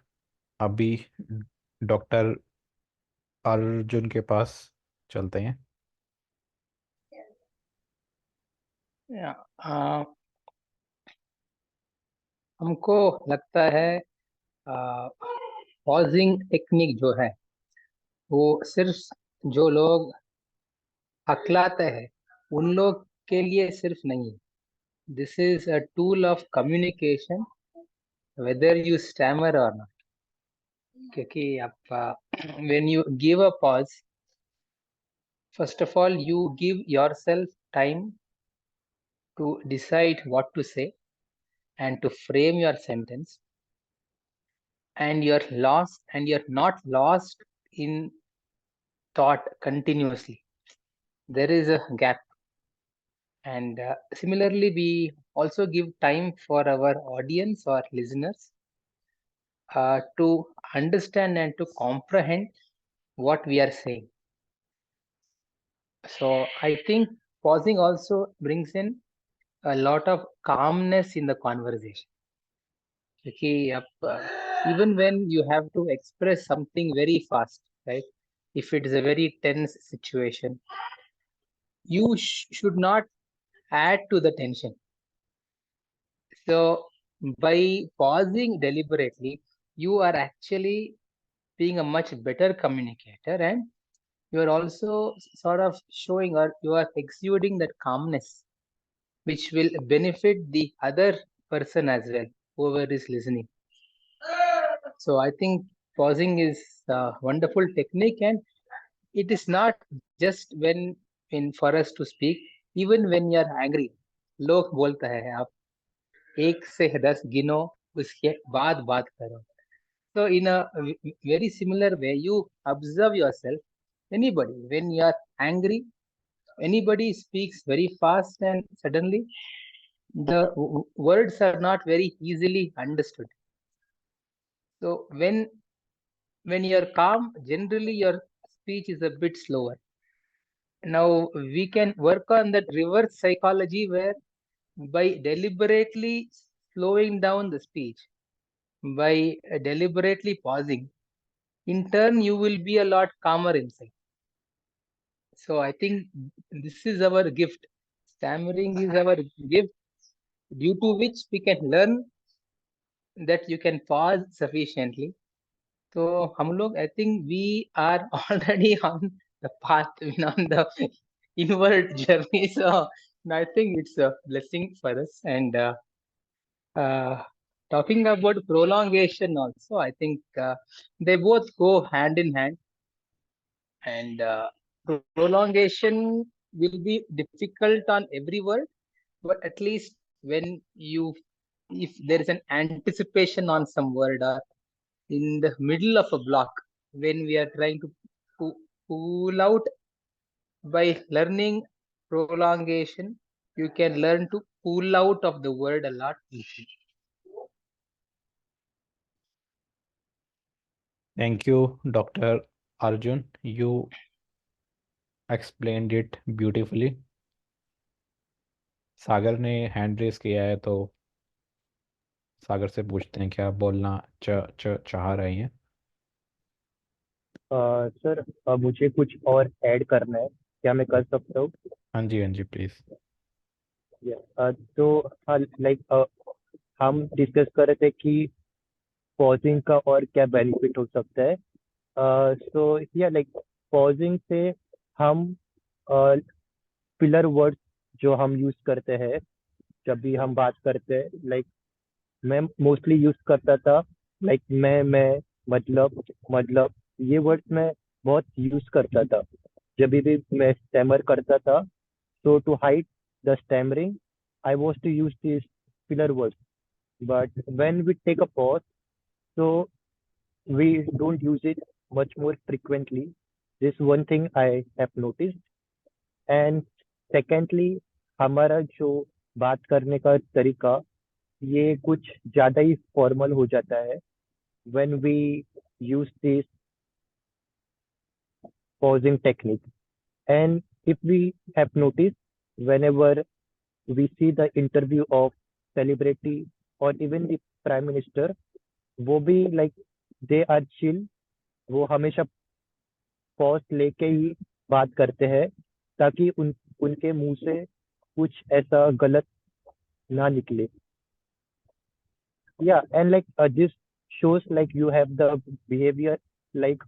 अभी डॉक्टर अर्जुन के पास चलते हैं। या, हमको लगता है पॉजिंग टेक्निक जो है वो सिर्फ जो लोग हकलाते हैं उन लोग के लिए सिर्फ नहीं है। This is a tool of communication whether you stammer और नॉट। क्योंकि आप when you give a pause, first of all you give yourself time to decide what to say and to frame your sentence. and you're not lost in thought continuously. There is a gap. And similarly, we also give time for our audience or listeners to understand and to comprehend what we are saying. So I think pausing also brings in a lot of calmness in the conversation. Okay, even when you have to express something very fast, right? If it is a very tense situation, you should not add to the tension. So by pausing deliberately, you are actually being a much better communicator, and you are also sort of showing or you are exuding that calmness, which will benefit the other person as well, whoever is listening. So I think pausing is a wonderful technique, and it is not just when in for us to speak. Even when you are angry, लोग बोलता है आप 1 से 10 गिनो उसके बाद बात करो. So in a very similar way, you observe yourself. Anybody, when you are angry, anybody speaks very fast, and suddenly the words are not very easily understood. So when you are calm, generally your speech is a bit slower. Now we can work on that reverse psychology where by deliberately slowing down the speech, by deliberately pausing, in turn you will be a lot calmer inside. So I think this is our gift. Stammering is our gift, due to which we can learn that you can pause sufficiently. So हम लोग, I think we are already on the path, on the inward journey. So I think it's a blessing for us. And uh, talking about prolongation also, I think they both go hand in hand. And prolongation will be difficult on every word, but at least when you, if there is an anticipation on some word, or in the middle of a block, when we are trying to pull out, by learning prolongation, you can learn to pull out of the word a lot easily. Thank you, Dr. Arjun. You explained it beautifully. सागर ने hand raise किया है, तो सागर से पूछते हैं क्या बोलना चाह रहे हैं. सर मुझे कुछ और ऐड करना है, क्या मैं कर सकता हूँ? हाँ जी प्लीज. तो लाइक हम डिस्कस कर रहे थे कि पॉजिंग का और क्या बेनिफिट हो सकता है. सो या लाइक पॉजिंग से हम फिलर वर्ड्स जो हम यूज करते हैं जब भी हम बात करते हैं, लाइक मैं मोस्टली यूज करता था, लाइक मैं मतलब ये वर्ड्स मैं बहुत यूज करता था जब भी मैं स्टैमर करता था. So to hide the stammering, I was to use these filler words. But when we take a pause, so we don't use it much more frequently. This one thing I have noticed. And secondly, हमारा जो बात करने का तरीका ये कुछ ज़्यादा ही formal हो जाता है when we use this pausing technique. And if we have noticed, whenever we see the interview of celebrity or even the prime minister, वो भी like they are chill, वो हमेशा पॉज लेके ही बात करते हैं ताकि उनके मुंह से कुछ ऐसा गलत ना निकले. Yeah, and like this shows like you have the behavior like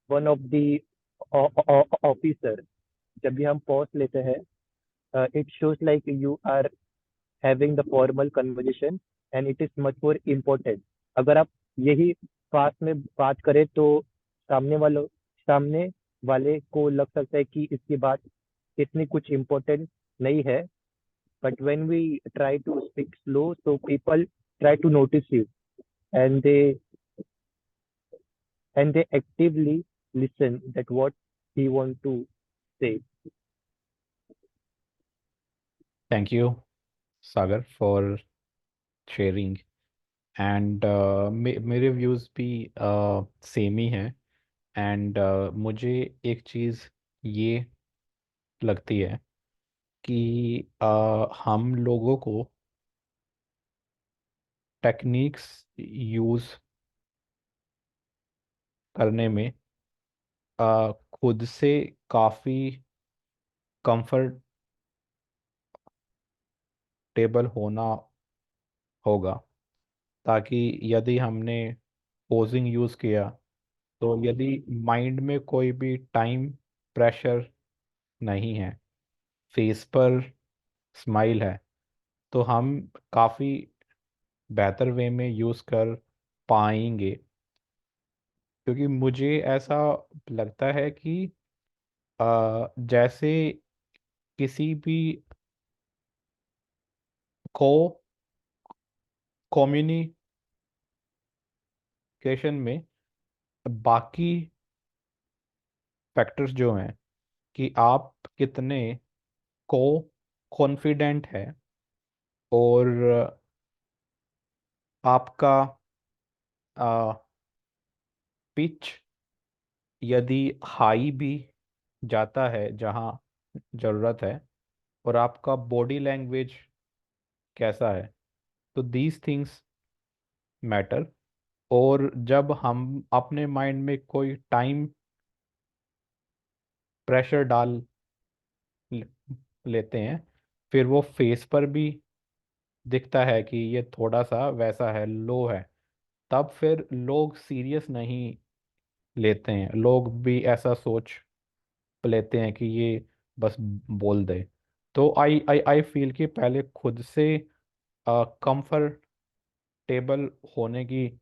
one of the officer. जब भी हम पॉज लेते हैं, it shows like you are having the formal conversation and it is much more important. अगर आप यही पास में बात करें तो सामने वाले को लग सकता है कि इसकी बात इतनी कुछ important नहीं है. But when we try to speak slow, so people try to notice you and they and they actively listen that what he want to say. Thank you, Sagar, for sharing. And मेरे views भी same ही हैं. And मुझे एक चीज़ ये लगती है कि हम लोगों को टेक्निक्स यूज़ करने में खुद से काफ़ी कंफर्टेबल होना होगा, ताकि यदि हमने पोजिंग यूज़ किया, तो यदि माइंड में कोई भी टाइम प्रेशर नहीं है, फेस पर स्माइल है, तो हम काफ़ी बेहतर वे में यूज़ कर पाएंगे. क्योंकि मुझे ऐसा लगता है कि जैसे किसी भी को कम्युनिकेशन में बाकी फैक्टर्स जो हैं, कि आप कितने को कॉन्फिडेंट है, और आपका पिच यदि हाई भी जाता है जहाँ ज़रूरत है, और आपका बॉडी लैंग्वेज कैसा है, तो दीज थिंग्स मैटर. और जब हम अपने माइंड में कोई टाइम प्रेशर डाल ले- लेते हैं, फिर वो फेस पर भी दिखता है कि ये थोड़ा सा वैसा है, लो है, तब फिर लोग सीरियस नहीं लेते हैं. लोग भी ऐसा सोच लेते हैं कि ये बस बोल दे. तो आई फील कि पहले खुद से कंफर्टेबल होने की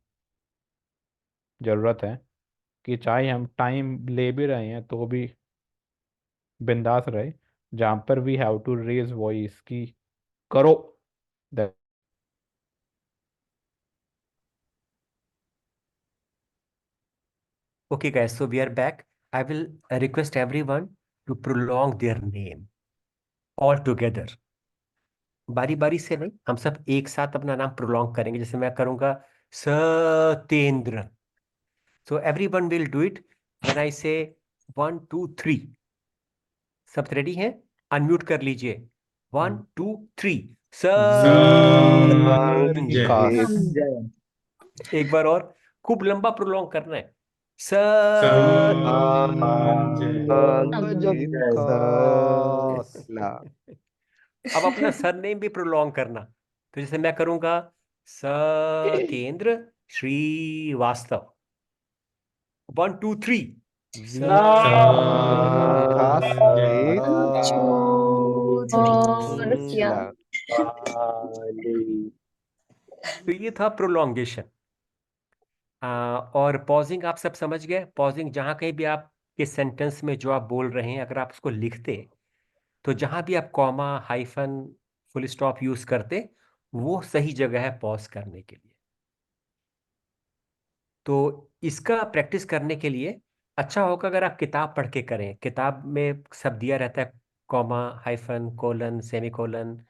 ज़रूरत है, कि चाहे हम टाइम ले भी रहे हैं तो भी बिंदास रहे. जहाँ पर we have to raise voice की करो. That- Okay, guys, so we are back. I will request everyone to prolong their name all together. बारी बारी से नहीं, हम सब एक साथ अपना नाम प्रोलॉन्ग करेंगे. जैसे मैं करूंगा Satyendra. So everyone will do it when I से 1 2 3. सब रेडी हैं? अनम्यूट कर लीजिए. 1 2 3. संजय सत्येंद्र. का एक बार और, खूब लंबा प्रोलॉन्ग करना है. संजय जिनका सत्येंद्र. ला अब अपना सरनेम भी प्रोलॉन्ग करना. तो जैसे मैं करूंगा सत्येंद्र श्रीवास्तव. 1 2 3. विकास संजय और क्या? ला. तो ये था प्रोलॉन्गेशन. और पॉजिंग आप सब समझ गए. पॉजिंग जहां कहीं भी आप के सेंटेंस में जो आप बोल रहे हैं, अगर आप उसको लिखते, तो जहां भी आप comma, hyphen, full stop use करते, वो सही जगह है पॉज करने के लिए. तो इसका प्रैक्टिस करने के लिए अच्छा होगा अगर आप किताब पढ़ के करें. किताब में सब दिया रहता है, comma, hyphen, colon, semicolon,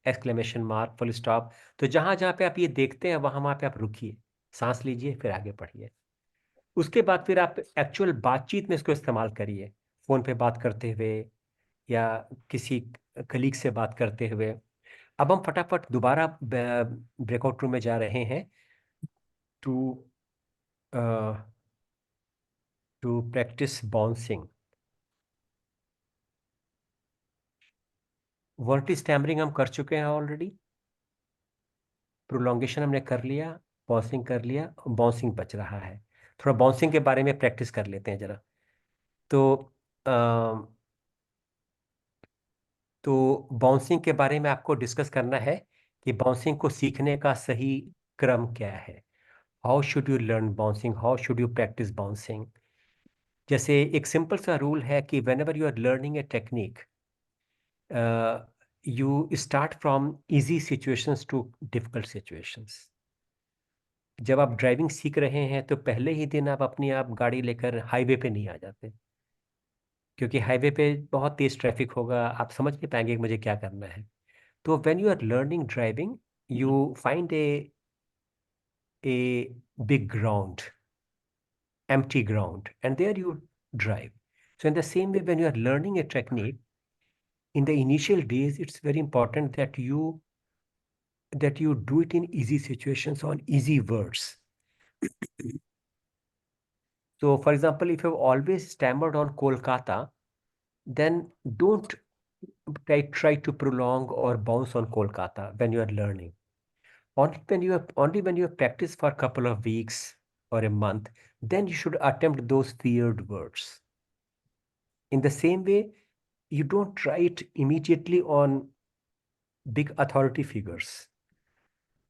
exclamation mark, full stop. तो जहां जहां पे आप ये देखते हैं, वहां वहां पे आप रुकिए, सांस लीजिए, फिर आगे पढ़िए. उसके बाद फिर आप एक्चुअल बातचीत में इसको इस्तेमाल करिए. फोन पे बात करते हुए या किसी कलीग से बात करते हुए. अब हम फटाफट दोबारा ब्रेकआउट रूम में जा रहे हैं to practice bouncing. Varti stammering हम कर चुके हैं ऑलरेडी. प्रोलॉन्गेशन हमने कर लिया, बाउंसिंग कर लिया, बाउंसिंग बच रहा है. थोड़ा बाउंसिंग के बारे में प्रैक्टिस कर लेते हैं जरा. तो बाउंसिंग के बारे में आपको डिस्कस करना है कि बाउंसिंग को सीखने का सही क्रम क्या है. How should you learn bouncing, how should you practice bouncing. जैसे एक सिंपल सा रूल है कि whenever you are learning a technique, you start from easy situations to difficult situations. जब आप ड्राइविंग सीख रहे हैं तो पहले ही दिन आप अपनी आप गाड़ी लेकर हाईवे पे नहीं आ जाते, क्योंकि हाईवे पे बहुत तेज ट्रैफिक होगा, आप समझ नहीं पाएंगे कि मुझे क्या करना है। तो when you are learning driving, you find a big ground, empty ground, and there you drive. So in the same way, when you are learning a technique, in the initial days, it's very important that you do it in easy situations on easy words. So for example, if you've always stammered on Kolkata, then don't try to prolong or bounce on Kolkata when you are learning. Only when you have practiced for a couple of weeks or a month, then you should attempt those feared words. In the same way, you don't try it immediately on big authority figures.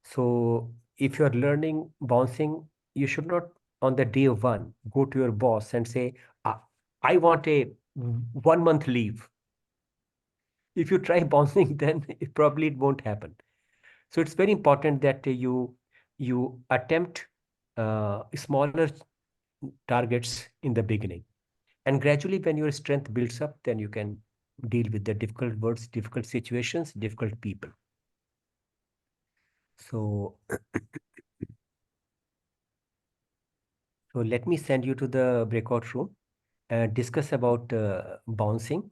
So if you're learning bouncing, you should not on the day one go to your boss and say, I want a 1 month leave. If you try bouncing, then it won't happen. So it's very important that you attempt smaller targets in the beginning. And gradually, when your strength builds up, then you can deal with the difficult words, difficult situations, difficult people. So, so let me send you to the breakout room and discuss about bouncing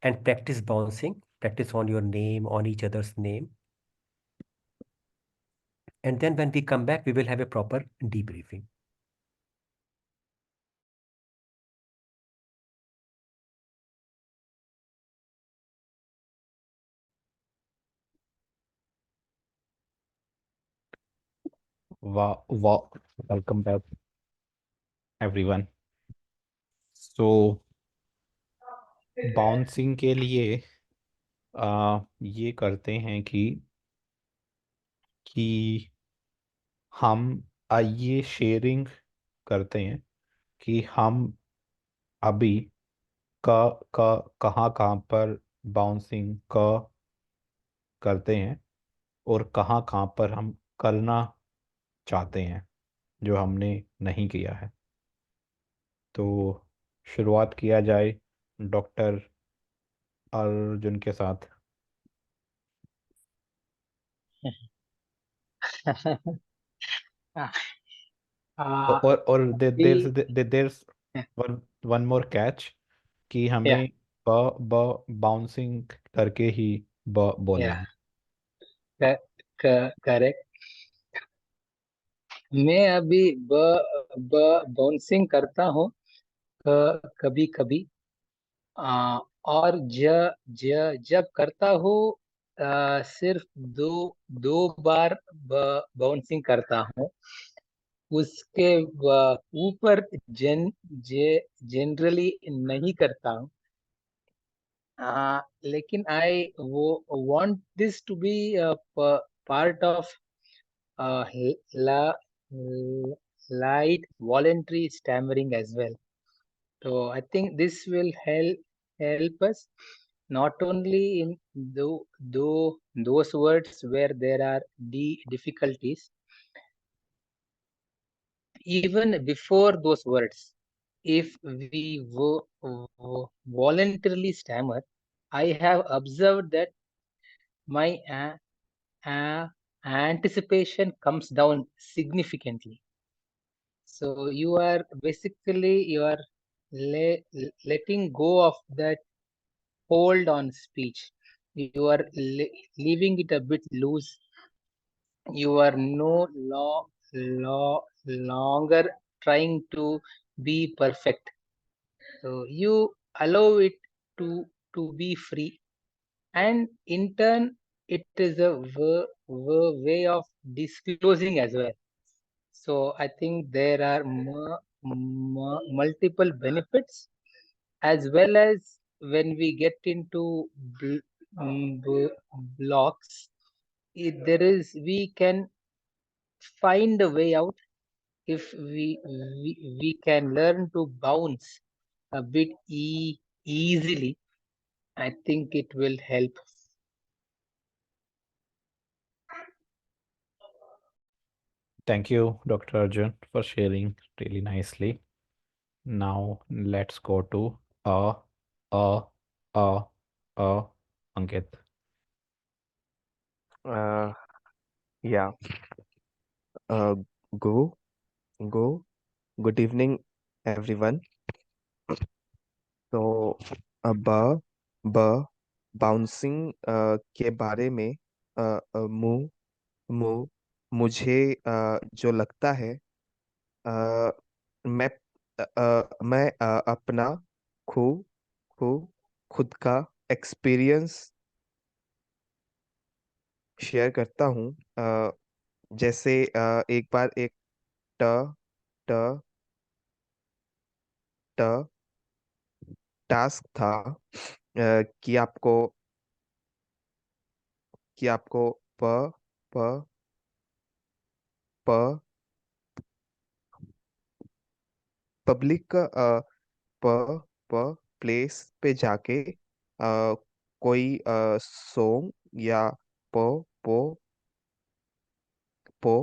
and practice bouncing, practice on your name, on each other's name. And then when we come back, we will have a proper debriefing. Wow, wow. Welcome back, everyone. So, bouncing के लिए ये करते हैं कि हम ये sharing करते हैं कि हम अभी कहाँ कहाँ पर बाउंसिंग करते हैं और कहाँ कहाँ पर हम करना चाहते हैं जो हमने नहीं किया है। तो शुरुआत किया जाए डॉक्टर अर्जुन के साथ। uh, और we there's one more catch कि yeah हमें ब ब बाउंसिंग करके ही ब बोलना yeah है। correct. मैं अभी ब ब बाउंसिंग करता हूँ कभी कभी, और जब करता हूँ सिर्फ दो दो बार बाउंसिंग करता हूँ। उसके ऊपर जनरली नहीं करता हूँ। लेकिन आई वो want this to be part of light voluntary stammering as well. So I think this will help us not only in those words where there are difficulties, even before those words. If we voluntarily stammer, I have observed that my anticipation comes down significantly. So you are letting go of that hold on speech. You are leaving it a bit loose. You are no longer trying to be perfect. So you allow it to be free, and in turn, it is a way of disclosing as well. So I think there are multiple benefits, as well as when we get into blocks, we can find a way out if we can learn to bounce a bit easily. I think it will help. Thank you, Dr. Arjun, for sharing really nicely. Now let's go to uh uh uh Ankit. Uh, yeah. Uh, go, go. Good evening, everyone. तो ब ब bouncing के बारे में मु मु मुझे जो लगता है अ, मैं मैं अपना खु खु खुद का एक्सपीरियंस शेयर करता हूँ। जैसे एक बार एक ट ट ट टास्क था कि आपको प प प पब्लिक प प प्लेस पे जाके कोई सॉन्ग या पो पो पो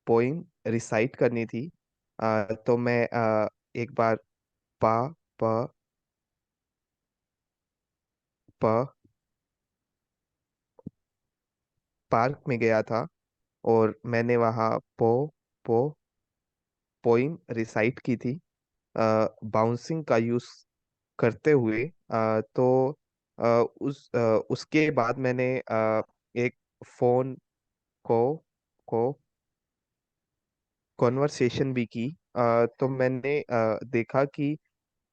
पोइम रिसाइट करनी थी। तो मैं एक बार पा प प पार्क में गया था और मैंने वहाँ पो पोइम रिसाइट की थी बाउंसिंग का यूज करते हुए। तो उसके बाद मैंने एक फोन को को कॉन्वर्सेशन भी की। तो मैंने देखा कि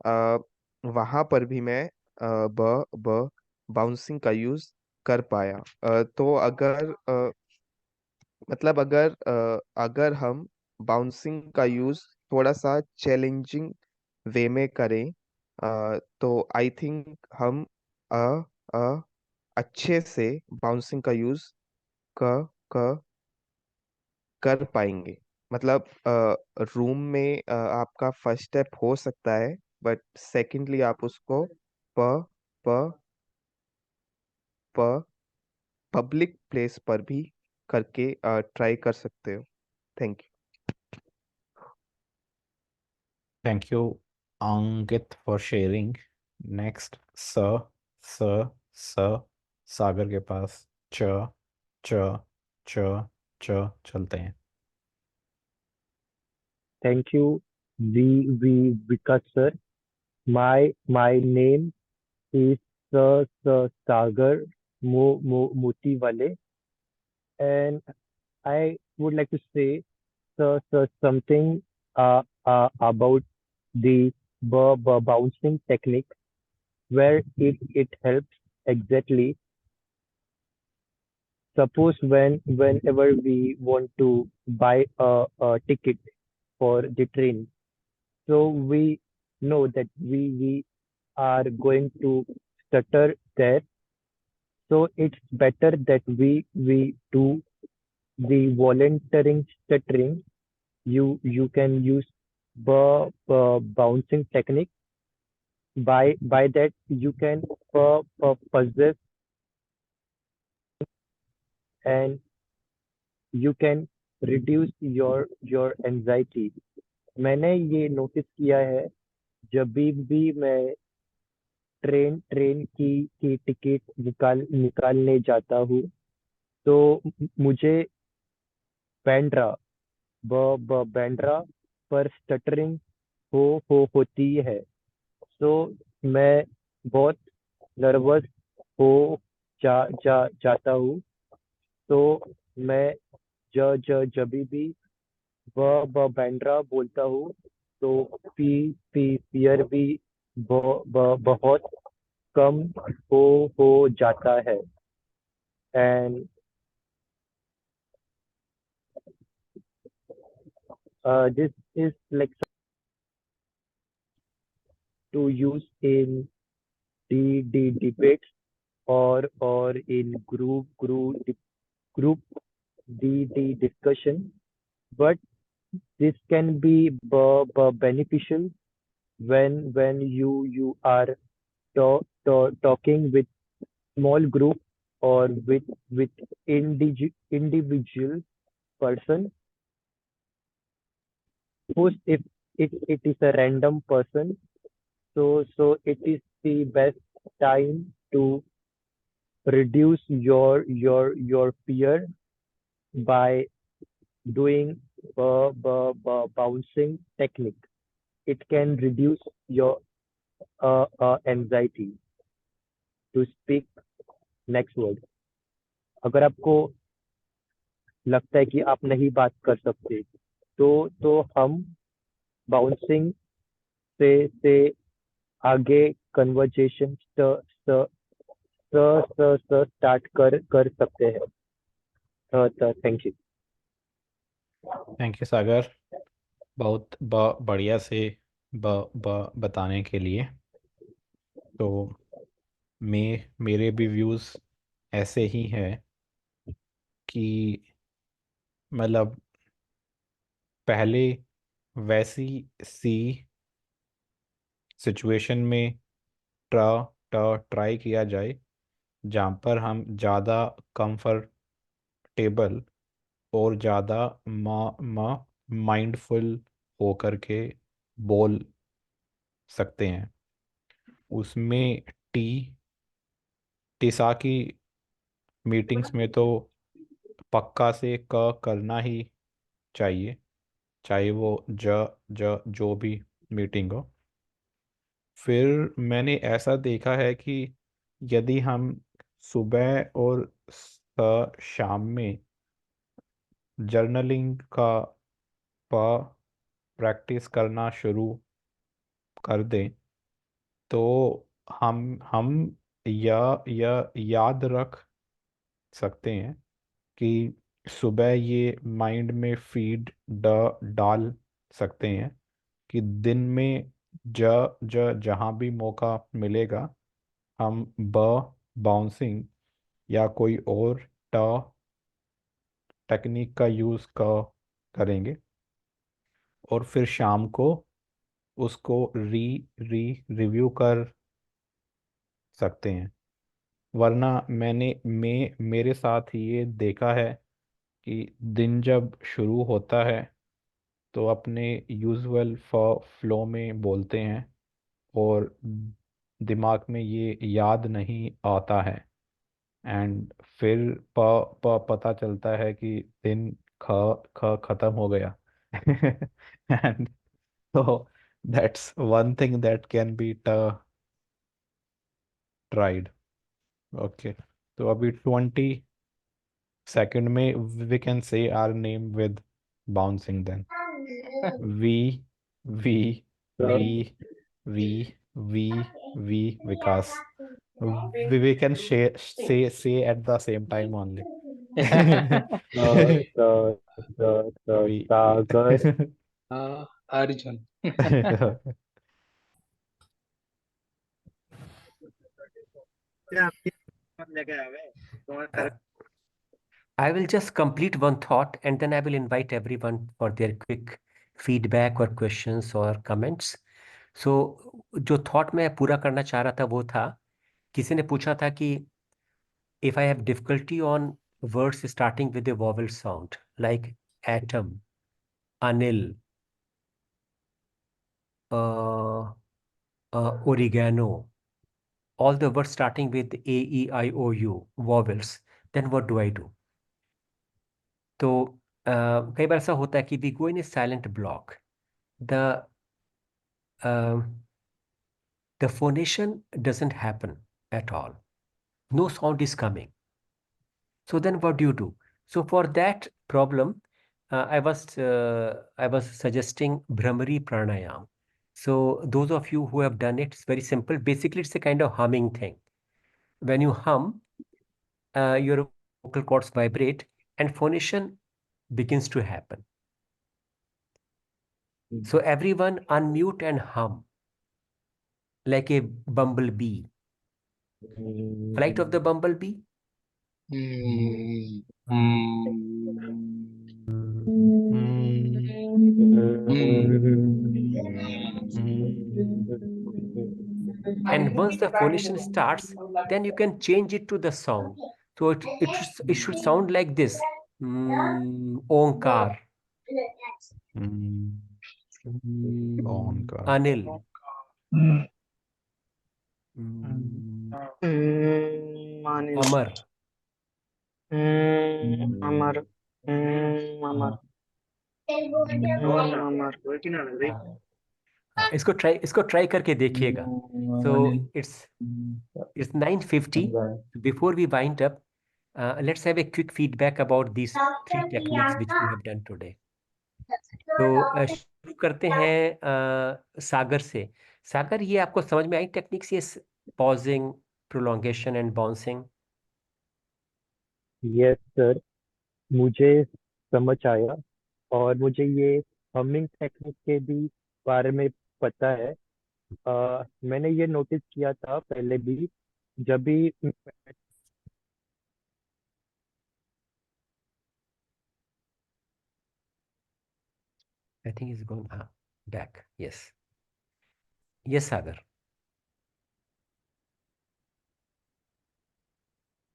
अ, वहाँ पर भी मैं ब ब बाउंसिंग का यूज कर पाया। तो अगर हम बाउंसिंग का यूज थोड़ा सा चैलेंजिंग वे में करें तो आई थिंक हम अ अ अच्छे से बाउंसिंग का यूज क क कर पाएंगे। मतलब रूम में आपका फर्स्ट स्टेप हो सकता है, बट सेकेंडली आप उसको प प प पब्लिक प्लेस पर भी करके ट्राई कर सकते हो। Thank you. Thank you, Ankit, for sharing. Next, स सागर के पास च च च च चलते हैं। Thank you, Vikas sir. My name is Sagar Motiwale, and I would like to say something about the bouncing technique where it helps exactly. Suppose whenever we want to buy a ticket for the train, so we know that we are going to stutter there. So it's better that we do the volunteering stuttering. You can use bouncing technique. By that you can possess and you can reduce your anxiety. मैंने ये notice किया है जब भी मैं train की ticket निकालने जाता हूँ तो मुझे बैंड्रा बैंड्रा पर स्टटरिंग होती है। तो मैं बहुत नर्वस हो जाता हूँ। तो मैं जब भी बैंड्रा बोलता हूँ तो फियर भी बहुत कम हो जाता है। And this is like to use in the debates or in group the discussion, but this can be beneficial when you are talking with small group or with individual person. Suppose if it is a random person, so it is the best time to reduce your fear by doing bouncing technique. It can reduce your anxiety to speak next word. अगर आपको लगता है कि आप नहीं बात कर सकते, तो हम बाउंसिंग से आगे कन्वर्जेशन स्टार्ट कर सकते हैं. Thank you. थैंक यू सागर, बहुत बढ़िया से बताने के लिए. तो मेरे भी व्यूज़ ऐसे ही हैं कि मतलब पहले वैसी सी सिचुएशन में ट्राई किया जाए जहाँ पर हम ज़्यादा कंफर्टेबल और ज़्यादा माइंडफुल होकर के बोल सकते हैं. उसमें टिसा की मीटिंग्स में तो पक्का से करना ही चाहिए, चाहे वो जो भी मीटिंग हो. फिर मैंने ऐसा देखा है कि यदि हम सुबह और शाम में जर्नलिंग का प्रैक्टिस करना शुरू कर दें तो हम या याद रख सकते हैं कि सुबह ये माइंड में फीड डाल सकते हैं कि दिन में जहाँ भी मौका मिलेगा हम बाउंसिंग या कोई और टेक्निक का यूज़ करेंगे और फिर शाम को उसको रिव्यू कर सकते हैं. वरना मेरे साथ ये देखा है कि दिन जब शुरू होता है तो अपने यूजुअल फ्लो में बोलते हैं और दिमाग में ये याद नहीं आता है एंड फिर पता चलता है कि दिन खत्म हो गया. And so that's one thing that can be tried. Okay. तो अभी 20 सेकंड में we can say our name with bouncing then. V V V V V Vikas. We can say at the same time only. We Sagar. Arjun. Uh, I will just complete one thought and then I will invite everyone for their quick feedback or questions or comments. So, जो thought मैं पूरा करना चाह रहा था वो था, किसी ने पूछा था कि if I have difficulty on words starting with a vowel sound like atom, anil, uh, oregano, all the words starting with A, E, I, O, U, vowels, then what do I do? तो कई बार ऐसा होता है कि we go in a silent block. The the phonation doesn't happen at all. No sound is coming. So then what do you do? So for that problem, I was suggesting Brahmari pranayam. So those of you who have done it, it's very simple. Basically, it's a kind of humming thing. When you hum, your vocal cords vibrate and phonation begins to happen. So everyone unmute and hum like a bumblebee. Flight of the bumblebee. And once the phonation starts, then you can change it to the sound. So it should sound like this. Onkar. On का अनिल, मानिल, अमर, अमर, अमर, अमर, हाँ हाँ, इसको try करके देखिएगा। So it's it's 9:50. Before we wind up, let's have a quick feedback about these 3 techniques which we have done today. तो शुरू करते हैं सागर से। सागर, ये आपको समझ में आई टेक्निक्स, ये pausing, prolongation and bouncing? Yes sir, मुझे समझ आया। और मुझे ये हमिंग टेक्निक के भी बारे में पता है। मैंने ये नोटिस किया था पहले भी, जब भी आई थिंक इज गोइंग, हाँ, बैक। यस, यस सागर।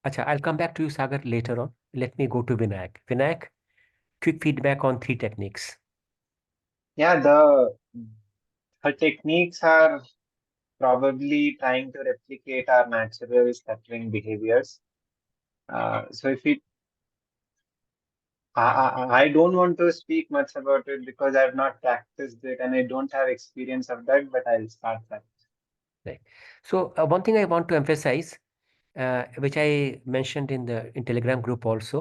अच्छा, I'll come back to you, Sagar, later on. Let me go to Vinayak. Vinayak, quick feedback on 3 techniques. Yeah, the techniques are probably trying to replicate our natural stuttering behaviors. So if it, I don't want to speak much about it because I've not practiced it and I don't have experience of that, but I'll start that. Right. So one thing I want to emphasize, which I mentioned in Telegram group also,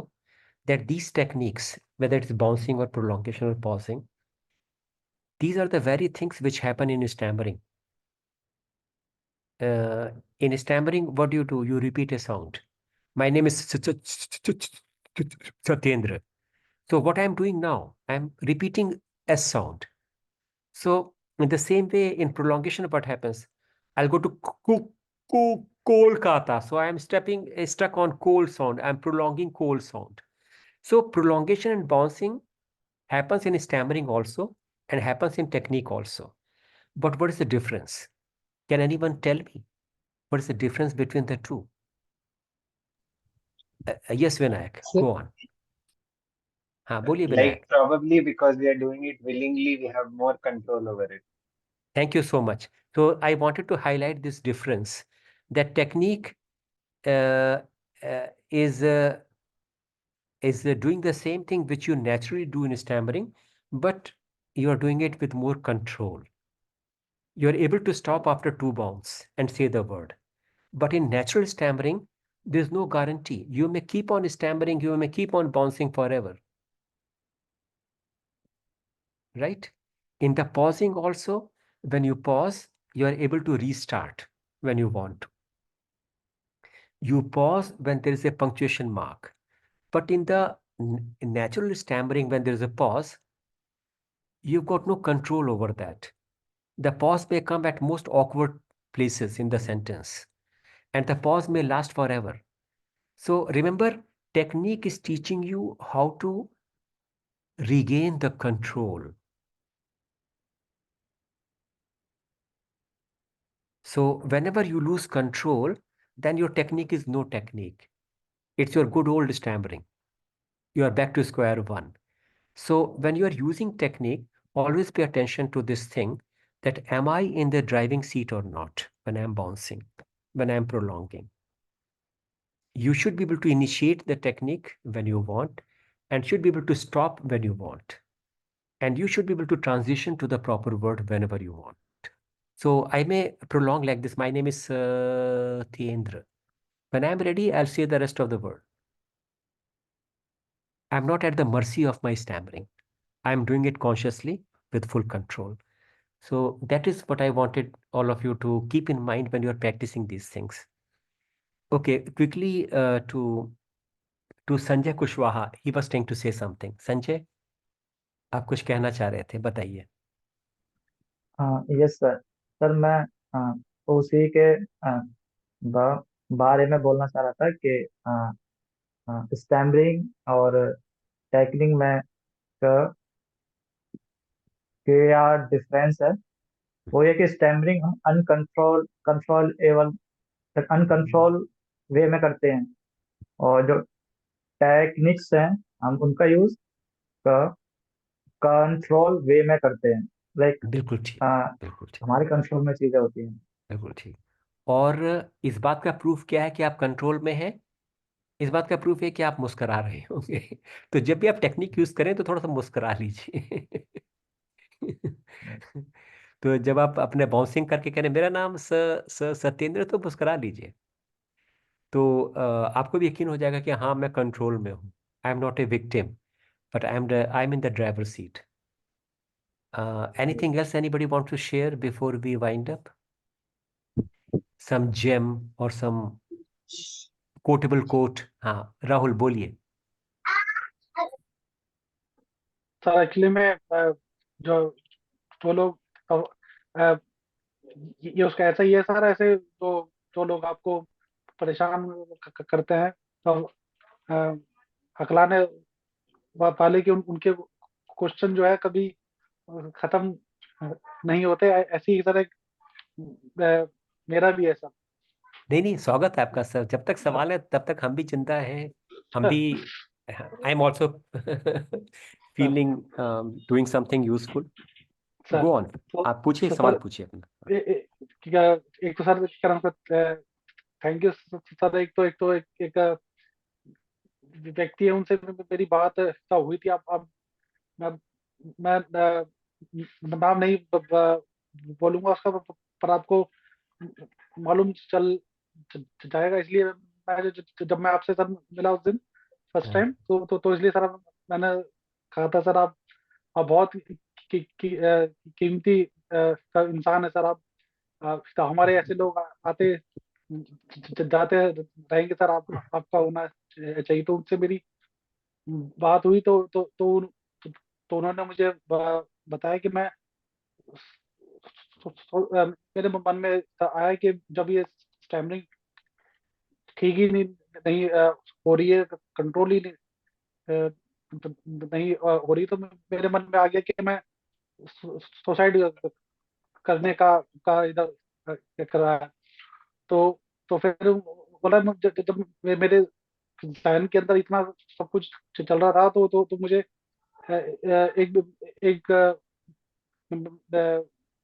that these techniques, whether it's bouncing or prolongation or pausing, these are the very things which happen in stammering. In stammering, what do? You repeat a sound. My name is Satyendra. So what I'm doing now, I'm repeating S sound. So in the same way, in prolongation, what happens? I'll go to Kolkata. So I'm stuck on coal sound. I'm prolonging coal sound. So prolongation and bouncing happens in stammering also and happens in technique also. But what is the difference? Can anyone tell me what is the difference between the two? Yes, Vinayak, So, go on. हाँ, बोलिए Like Vinayak. probably because we are doing it willingly, we have more control over it. Thank you so much. So I wanted to highlight this difference, that technique uh, uh, is uh, is doing the same thing which you naturally do in stammering, but you are doing it with more control. You are able to stop after 2 bounds and say the word. But in natural stammering, there's no guarantee. You may keep on stammering, you may keep on bouncing forever, right? In the pausing also, when you pause, you are able to restart when you want to. You pause when there is a punctuation mark. But in the natural stammering, when there is a pause, you've got no control over that. The pause may come at most awkward places in the sentence, and the pause may last forever. So remember, technique is teaching you how to regain the control. So whenever you lose control, then your technique is no technique. It's your good old stammering. You are back to square one. So when you are using technique, always pay attention to this thing, that am I in the driving seat or not when I'm bouncing, when I'm prolonging. You should be able to initiate the technique when you want and should be able to stop when you want. And you should be able to transition to the proper word whenever you want. So I may prolong like this. My name is Tiendra. When I'm ready, I'll say the rest of the word. I'm not at the mercy of my stammering. I'm doing it consciously with full control. So that is what I wanted all of you to keep in mind when you're practicing these things. Okay, quickly to Sanjay Kushwaha. He was trying to say something. Sanjay, आप कुछ कहना चाह रहे थे, बताइए। Yes sir. Sir मैं उसी के बारे में बोलना चाह रहा था कि स्टैमरिंग और टेक्निक में क- क्या डिफरेंस है। वो ये कि स्टैमरिंग हम अनकंट्रोल वे में करते हैं, और जो टेक्निक्स हैं हम उनका यूज कंट्रोल वे में करते हैं। लाइक बिल्कुल ठीक, बिल्कुल ठीक, हमारे कंट्रोल में चीजें होती हैं। बिल्कुल ठीक। और इस बात का प्रूफ क्या है कि आप कंट्रोल में हैं? इस बात का प्रूफ है कि आप मुस्कुरा रहे होंगे। तो जब भी आप टेक्निक यूज करें तो थोड़ा सा मुस्कुरा लीजिए। तो जब आप अपने बाउंसिंग करके कह रहे हैं, मेरा नाम सत्येंद्र, तो मुस्कुरा लीजिए। तो आपको भी यकीन हो जाएगा कि हाँ, मैं कंट्रोल में हूँ। I am not a victim, but I am in the driver seat. Anything else anybody want to share before we wind up? Some gem और सम कोटेबल कोट? हाँ, राहुल बोलिए। सर एक्चुअली में जो जो लोग अ, ये उसका ऐसा ही है सर, ऐसे जो जो लोग आपको परेशान करते हैं, तो हकलाने वाले के उनके क्वेश्चन जो है कभी खत्म नहीं होते। ऐसी ही तरह मेरा भी है सर। नहीं नहीं, स्वागत है आपका सर। जब तक सवाल है तब तक हम भी चिंता है। हम भी, I am also sir feeling doing something useful. Sir go on, तो आप पूछिए, सवाल सर पूछिए अपना। क्या, एक तो सर क्या नाम का, थैंक यू सर। एक व्यक्ति है, उनसे मेरी बात तो हुई थी। अब मैं मैं नाम नहीं बोलूंगा उसका, पर आपको मालूम जाएगा। इसलिए मैं जब मैं आपसे सर मिला उस दिन फर्स्ट हाँ, टाइम, तो इसलिए सर मैंने कहा था, सर आप बहुत कीमती सर इंसान है सर आप। तो हमारे ऐसे लोग आते जाते रहेंगे सर। आपका होना चाहिए। तो उनसे मेरी बात हुई, तो उन्होंने मुझे बताया कि मैं मेरे मन में आया कि जब ये स्टैमरिंग ठीक ही नहीं हो रही है, कंट्रोल ही नहीं हो रही, तो मेरे मन में आ गया कि मैं सुसाइड करने का इधर कर रहा है। तो फिर बोला, जब मेरे जहन के अंदर इतना सब कुछ चल रहा था, तो मुझे एक एक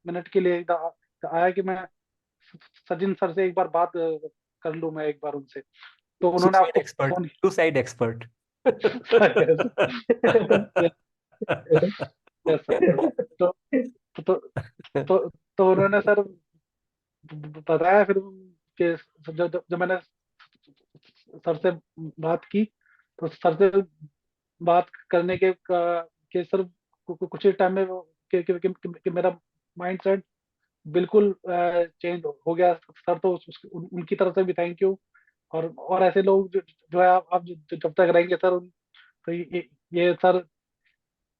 मिनट के लिए आया कि मैं सचिन सर से एक बार बात कर लूं, मैं एक बार उनसे। तो उन्होंने सुसाइड आपको expert, phone suicide expert. Yes sir. तो तो तो तो तो उन्होंने सर बताया फिर कि जब मैंने सर से बात की, तो सर से बात करने के सर कुछ ही टाइम में कि मेरा माइंड सेट बिल्कुल चेंज हो गया सर। तो उनकी तरफ से भी थैंक यू। और ऐसे लोग जो है, आप जब तक रहेंगे सर, तो ये सर,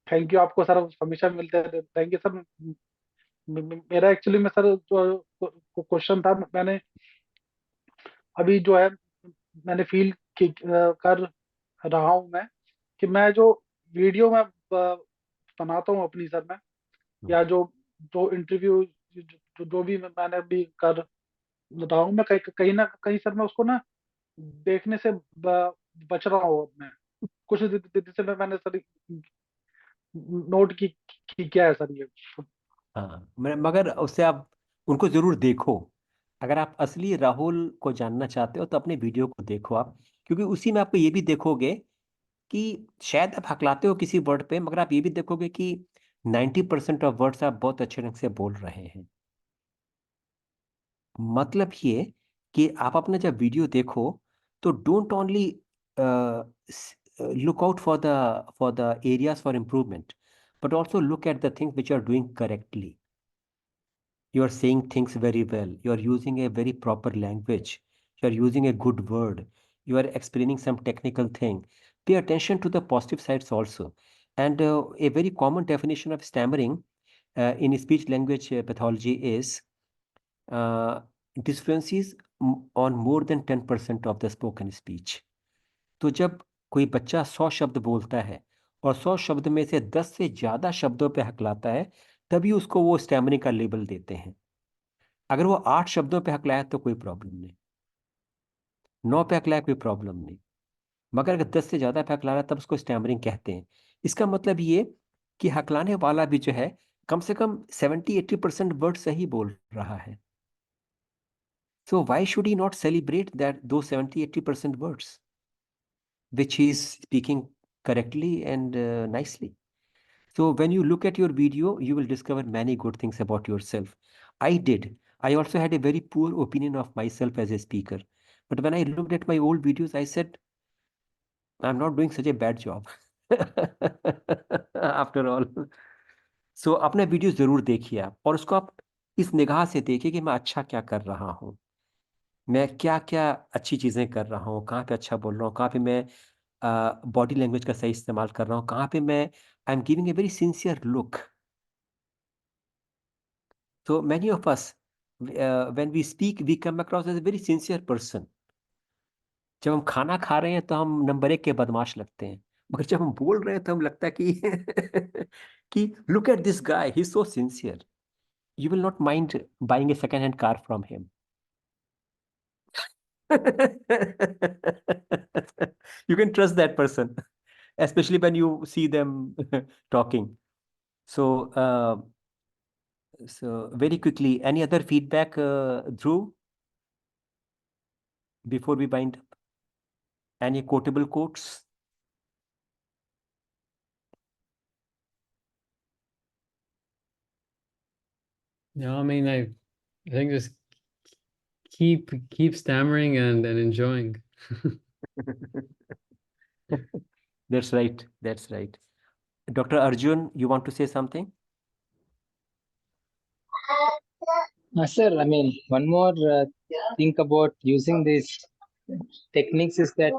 थैंक यू आपको सर, हमेशा मिलते रहेंगे सर। मेरा एक्चुअली में सर जो क्वेश्चन था, मैंने अभी जो है, मैंने फील कर रहा हूँ मैं, कि मैं जो वीडियो में बनाता हूँ अपनी सर में, या जो जो इंटरव्यू जो भी मैंने अभी कर रहा हूँ, मैं कहीं ना कहीं सर मैं उसको ना देखने से बच रहा हूँ। अब मैं कुछ दिन से मैंने सर नोट की क्या है सर ये। हाँ, मगर उससे आप उनको जरूर देखो। अगर आप असली राहुल को जानना चाहते हो तो अपने वीडियो को देखो आप, क्योंकि उसी में आपको ये भी देखोगे कि शायद आप हकलाते हो किसी वर्ड पे, मगर आप ये भी देखोगे कि 90% ऑफ वर्ड्स आप बहुत अच्छे ढंग से बोल रहे हैं। मतलब ये कि आप अपना जब वीडियो देखो तो don't only look out for the areas for improvement, but also look at the things which are doing correctly. You are saying things very well, you are using a very proper language, you are using a good word, you are explaining some technical thing. Pay attention to the positive sides also. And a very common definition of stammering in speech language pathology is uh, disfluencies on more than 10% of the spoken speech. तो जब कोई बच्चा 100 शब्द बोलता है और 100 शब्द में से 10 से ज्यादा शब्दों पे हकलाता है, तभी उसको वो स्टैमरिंग का लेबल देते हैं। अगर वो 8 शब्दों पे हकलाया तो कोई प्रॉब्लम नहीं, 9 पे हकलाया कोई प्रॉब्लम नहीं, मगर अगर 10 से ज्यादा पे हकला रहा है तब उसको स्टैमरिंग कहते हैं। इसका मतलब ये कि हकलाने वाला भी जो है कम से कम 70-80% वर्ड सही बोल रहा है. So why should he not celebrate that those 70-80% words, which he is speaking correctly and nicely? So when you look at your video, you will discover many good things about yourself. I did. I also had a very poor opinion of myself as a speaker. But when I looked at my old videos, I said, I'm not doing such a bad job. After all. So अपने video जरूर देखिए आप, और उसको आप इस निगाह से देखिए कि मैं अच्छा क्या कर रहा हूँ, मैं क्या क्या अच्छी चीजें कर रहा हूँ, कहाँ पे अच्छा बोल रहा हूँ, कहाँ पे मैं बॉडी लैंग्वेज का सही इस्तेमाल कर रहा हूँ, कहाँ पे मैं I am giving a very sincere look. So many of us, when we speak, we come across as a very sincere person. जब हम खाना खा रहे हैं तो हम नंबर 1 के बदमाश लगते हैं, मगर जब हम बोल रहे हैं तो हम लगता है कि look at this guy, he's so sincere. You will not mind buying a second-hand car from him. You can trust that person, especially when you see them talking. So very quickly, any other feedback, Dhruv, before we bind up? Any quotable quotes? Yeah, I mean, I think just keep stammering and enjoying. That's right. That's right. Dr. Arjun, you want to say something? Sir, I mean, one more thing about using these techniques is that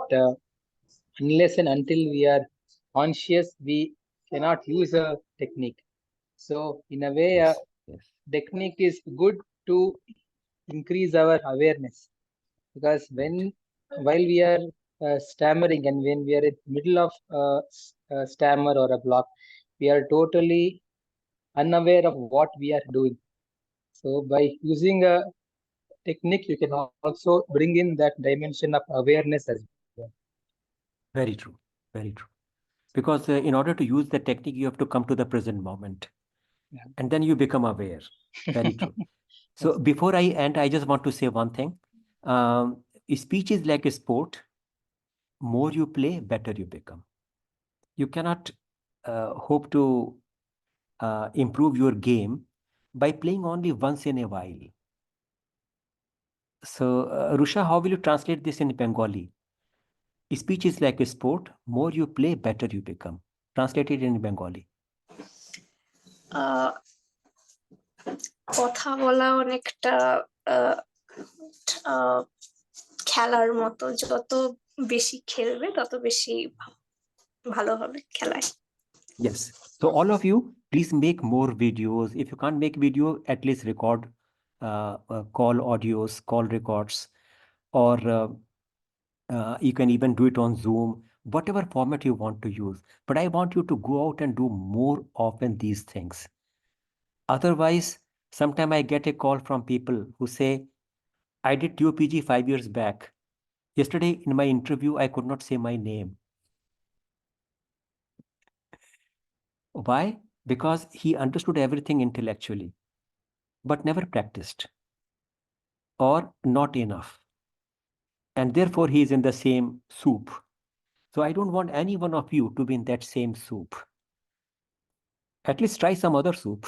unless and until we are conscious, we cannot use a technique. So, in a way, Yes. Yes. technique is good to increase our awareness, because Right. while we are stammering and when we are in the middle of a stammer or a block, we are totally unaware of what we are doing. So by using a technique, you can also bring in that dimension of awareness as well. Very true. Very true. Because in order to use the technique, you have to come to the present moment. Yeah. And then you become aware. Very true. So before I end, I just want to say one thing. Speech is like a sport. More you play, better you become. You cannot hope to improve your game by playing only once in a while. So, Rusha, how will you translate this in Bengali? Speech is like a sport. More you play, better you become. Translated in Bengali. কথা বলা অনেকটা খেলার মতো, যত বেশি খেলবে তত বেশি ভালো হবে খেলায়. Yes. So all of you, please make more videos. If you can't make video, at least record call audios, call records, or you can even do it on Zoom, whatever format you want to use. But I want you to go out and do more often these things. Otherwise, sometime I get a call from people who say, I did TOPG 5 years back. Yesterday in my interview, I could not say my name. Why? Because he understood everything intellectually, but never practiced or not enough. And therefore, he is in the same soup. So I don't want any one of you to be in that same soup. At least try some other soup.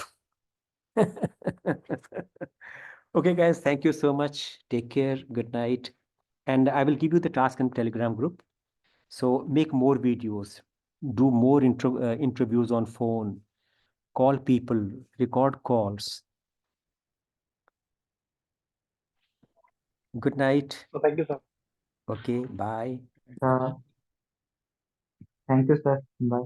Okay, guys, thank you so much. Take care. Good night. And I will give you the task in Telegram group. So make more videos, do more interviews on phone, call people, record calls. Good night. So thank you, sir. Okay, bye. thank you, sir. Bye.